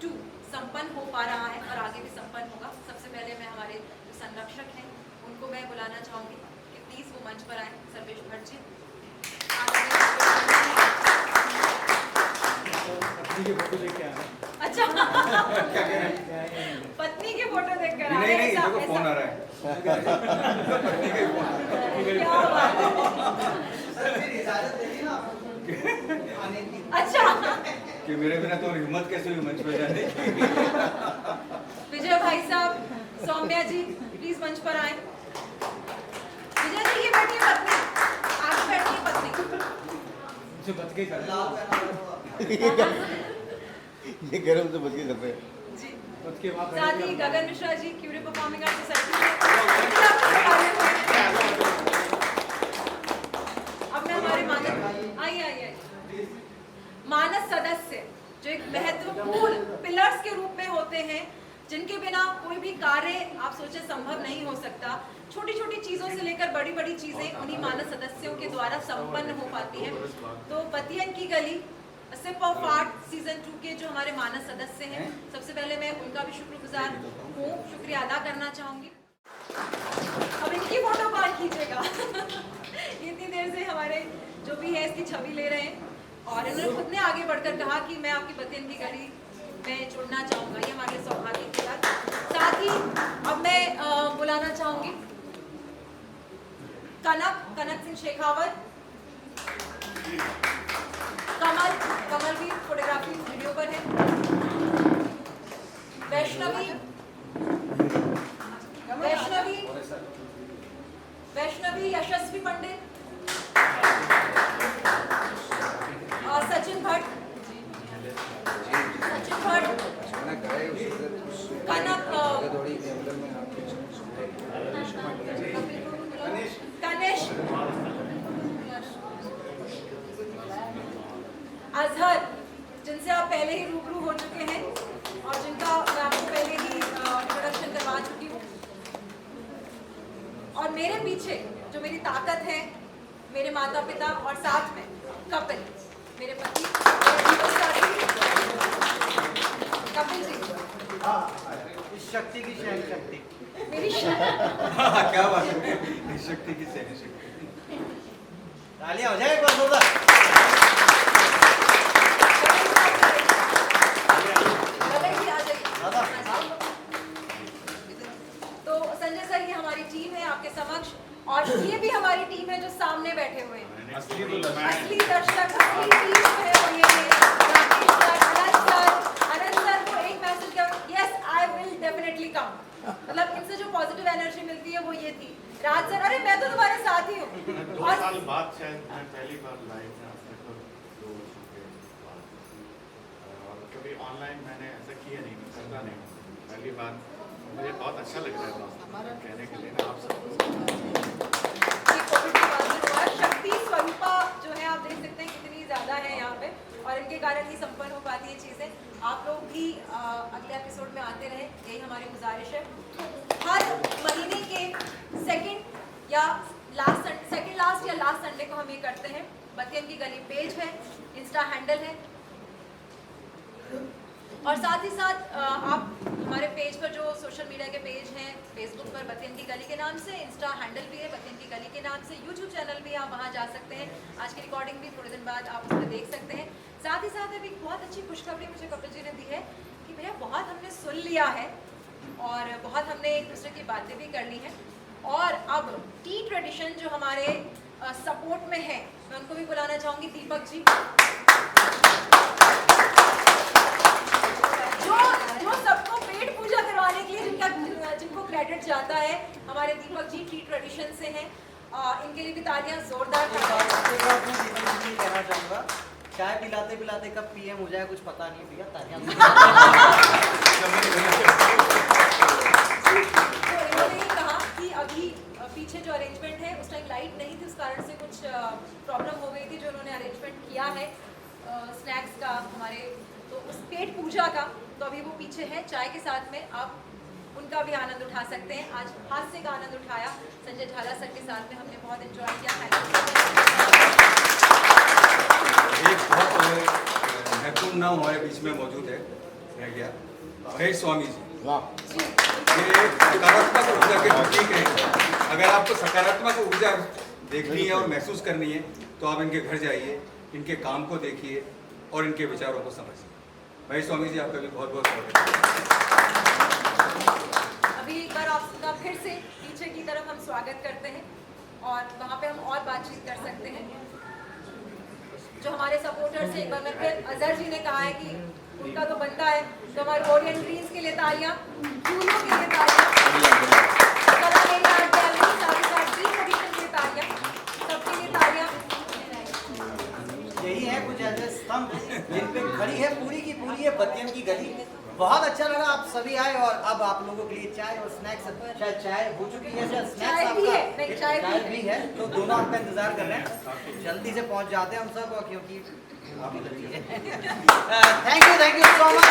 Speaker 2: 2 संपन्न हो पा रहा है और आगे भी संपन्न होगा। सबसे पहले मैं हमारे जो संरक्षक हैं उनको मैं बुलाना चाहूँगी कि प्लीज़ वो मंच पर आए। सर्वेश भट्ट जी
Speaker 6: पत्नी की फोटो लेके आना।
Speaker 2: अच्छा
Speaker 6: क्या कह रहे हैं?
Speaker 2: पत्नी की फोटो देख कर
Speaker 6: नहीं नहीं, देखो फोन आ रहा है। पत्नी के फोन।
Speaker 2: क्या बात है।
Speaker 1: सर फिर इजाजत देंगे ना आने की।
Speaker 2: अच्छा
Speaker 6: कि मेरे बिना तो हिम्मत कैसे हुई मंच पे जाने की।
Speaker 2: विजय भाई साहब, सौम्या जी प्लीज मंच पर आए। विजय जी ये बैठिए पत्नी, आप बैठिए पत्नी।
Speaker 6: जो बच गई
Speaker 1: लाभ करना
Speaker 5: ये गरम से बच के कर रहे हैं।
Speaker 2: जी
Speaker 6: बच के वहाँ
Speaker 2: साथ ही गगन Mishra ji Curie performing arts society. अब मैं हमारे आइए मानस सदस्य जो एक महत्वपूर्ण पिलर्स के रूप में होते हैं, जिनके बिना कोई भी कार्य आप सोचे संभव नहीं हो सकता। छोटी छोटी चीजों से लेकर बड़ी बड़ी चीजें उन्हीं मानस सदस्यों के द्वारा संपन्न हो पाती हैं। तो बतियन की गली सिप ऑफ आर्ट सीजन 2 के जो हमारे मानस सदस्य हैं, सबसे पहले मैं उनका भी शुक्रगुजार हूँ, शुक्रिया अदा करना चाहूँगी। अब इनकी फोटो कौन खींचेगा? इतनी देर से हमारे जो भी है इसकी छवि ले रहे हैं और इन्होंने खुद ने आगे बढ़कर कहा कि मैं आपकी बतियन की गली में जुड़ना चाहूँगा। ये हमारे सौभाग्य की बात। साथ ही अब मैं बुलाना चाहूँगी कनक सिंह शेखावत, कमल भी फोटोग्राफी वीडियो पर है, वैष्णवी यशस्वी पंडित, और सचिन भट्ट, कनिष्क, अजहर, जिनसे आप पहले ही रूबरू हो चुके हैं और जिनका मैं आपको पहले ही इंट्रोडक्शन करवा चुकी हूँ। और मेरे पीछे जो मेरी ताकत है, मेरे माता पिता और साथ में कपिल, मेरे पति, कपिल जी,
Speaker 5: शक्ति की सहन शक्ति।
Speaker 2: मेरी
Speaker 6: क्या बात है, शक्ति की सहन शक्ति।
Speaker 5: तालियां हो जाए एक बार जोरदार।
Speaker 2: तो संजय सर, ये हमारी टीम है आपके समक्ष, और ये भी हमारी टीम है जो सामने बैठे हुए हैं। असली दर्शक, असली टीम जो है वो ये है। राकेश सर, अनंत सर को एक मैसेज कर, yes I will definitely come, मतलब इनसे जो पॉजिटिव एनर्जी मिलती है वो ये थी। राज सर, अरे मैं तो तुम्हारे साथ ही हूँ।
Speaker 4: 2 साल बाद शायद मैं पहली बार लाइव में आपने को 2 वर्षों के बाद, और कभी ऑनलाइन मैंने ऐसा किया नहीं, मैं करता नहीं, पहली बार। मुझे बहुत अच्छा लग रहा है बात कहने के लिए ना आप सबको।
Speaker 2: कोविड के बाद जो हुआ, शक्ति स्वरूपा जो है आप देख सकते हैं कितनी ज़्यादा है यहाँ पे, और इनके कारण ही संपन्न हो पाती है चीज़ें। आप लोग भी अगले एपिसोड में आते रहे, यही हमारी गुजारिश है। हर महीने के सेकंड लास्ट या लास्ट संडे को हम ये करते हैं। बतियन की गली पेज है, इंस्टा हैंडल है, और साथ ही साथ आप हमारे पेज पर जो सोशल मीडिया के पेज हैं, फेसबुक पर बतियन की गली के नाम से, इंस्टा हैंडल भी है बतियन की गली के नाम से, यूट्यूब चैनल भी आप वहाँ जा सकते हैं। आज की रिकॉर्डिंग भी थोड़े दिन बाद आप उस पर देख सकते हैं। साथ ही साथ अभी बहुत अच्छी खुशखबरी मुझे कपिल जी ने दी है कि भैया बहुत हमने सुन लिया है और बहुत हमने एक दूसरे की बातें भी कर ली हैं, और अब टी ट्रेडिशन जो हमारे सपोर्ट में है, मैं उनको भी बुलाना चाहूँगी। दीपक जी जो सबको पेट पूजा करवाने के लिए जिनको क्रेडिट जाता है, हमारे दीपक जी टी ट्रेडिशन से हैं। इनके लिए भी तालियां जोरदार।
Speaker 5: कहना चाहूँगा, चाय पिलाते पिलाते कब पीएम हो जाए कुछ पता नहीं भैया, तालियां।
Speaker 2: तो इन्होंने ये कहा कि अभी पीछे जो अरेंजमेंट है उस टाइम लाइट नहीं थी, उस कारण से कुछ प्रॉब्लम हो गई थी। जो उन्होंने अरेंजमेंट किया है स्नैक्स का हमारे, तो उस पेट पूजा का, तो अभी वो पीछे है। चाय के साथ में आप उनका भी आनंद उठा सकते हैं। आज हास्य का आनंद उठाया संजय झाला सर के साथ में, हमने बहुत एंजॉय किया।
Speaker 9: एक बहुत महत्वपूर्ण नाम हमारे बीच में मौजूद है, रह गया महेश स्वामी जी। ये सकारात्मक ऊर्जा के प्रतीक हैं। अगर आपको सकारात्मक ऊर्जा देखनी है और महसूस करनी है तो आप इनके घर जाइए, इनके काम को देखिए और इनके विचारों को समझिए। महेश स्वामी जी, आपका भी बहुत बहुत स्वागत है।
Speaker 2: अभी एक बार आपका फिर से पीछे की तरफ हम स्वागत करते हैं, और वहाँ पे हम और बातचीत कर सकते हैं। जो हमारे सपोर्टर्स हैं, एक बार मैं फिर अजहर जी ने कहा है कि उनका तो बनता है, तो हमारे ओरियन ग्रीन्स के लिए तालियां, फूलों के लिए तालियां, कला मेरी आर्ट गैलरी, साथ ही साथ टी ट्रेडिशन के लिए तालियां, सबके लिए तालियां।
Speaker 5: यही है कुछ ऐसे स्तंभ जिन पे खड़ी है पूरी की पूरी है बतियन की गली। बहुत अच्छा लगा आप सभी आए, और अब आप लोगों के लिए चाय और स्नैक्स, शायद चाय हो चुकी है, शायद स्नैक्स
Speaker 2: चाय भी है, नहीं, चाय
Speaker 5: भी है, तो दोनों आपका इंतजार कर रहे हैं। जल्दी से पहुंच जाते हैं हम सब, क्योंकि थैंक यू सो मच।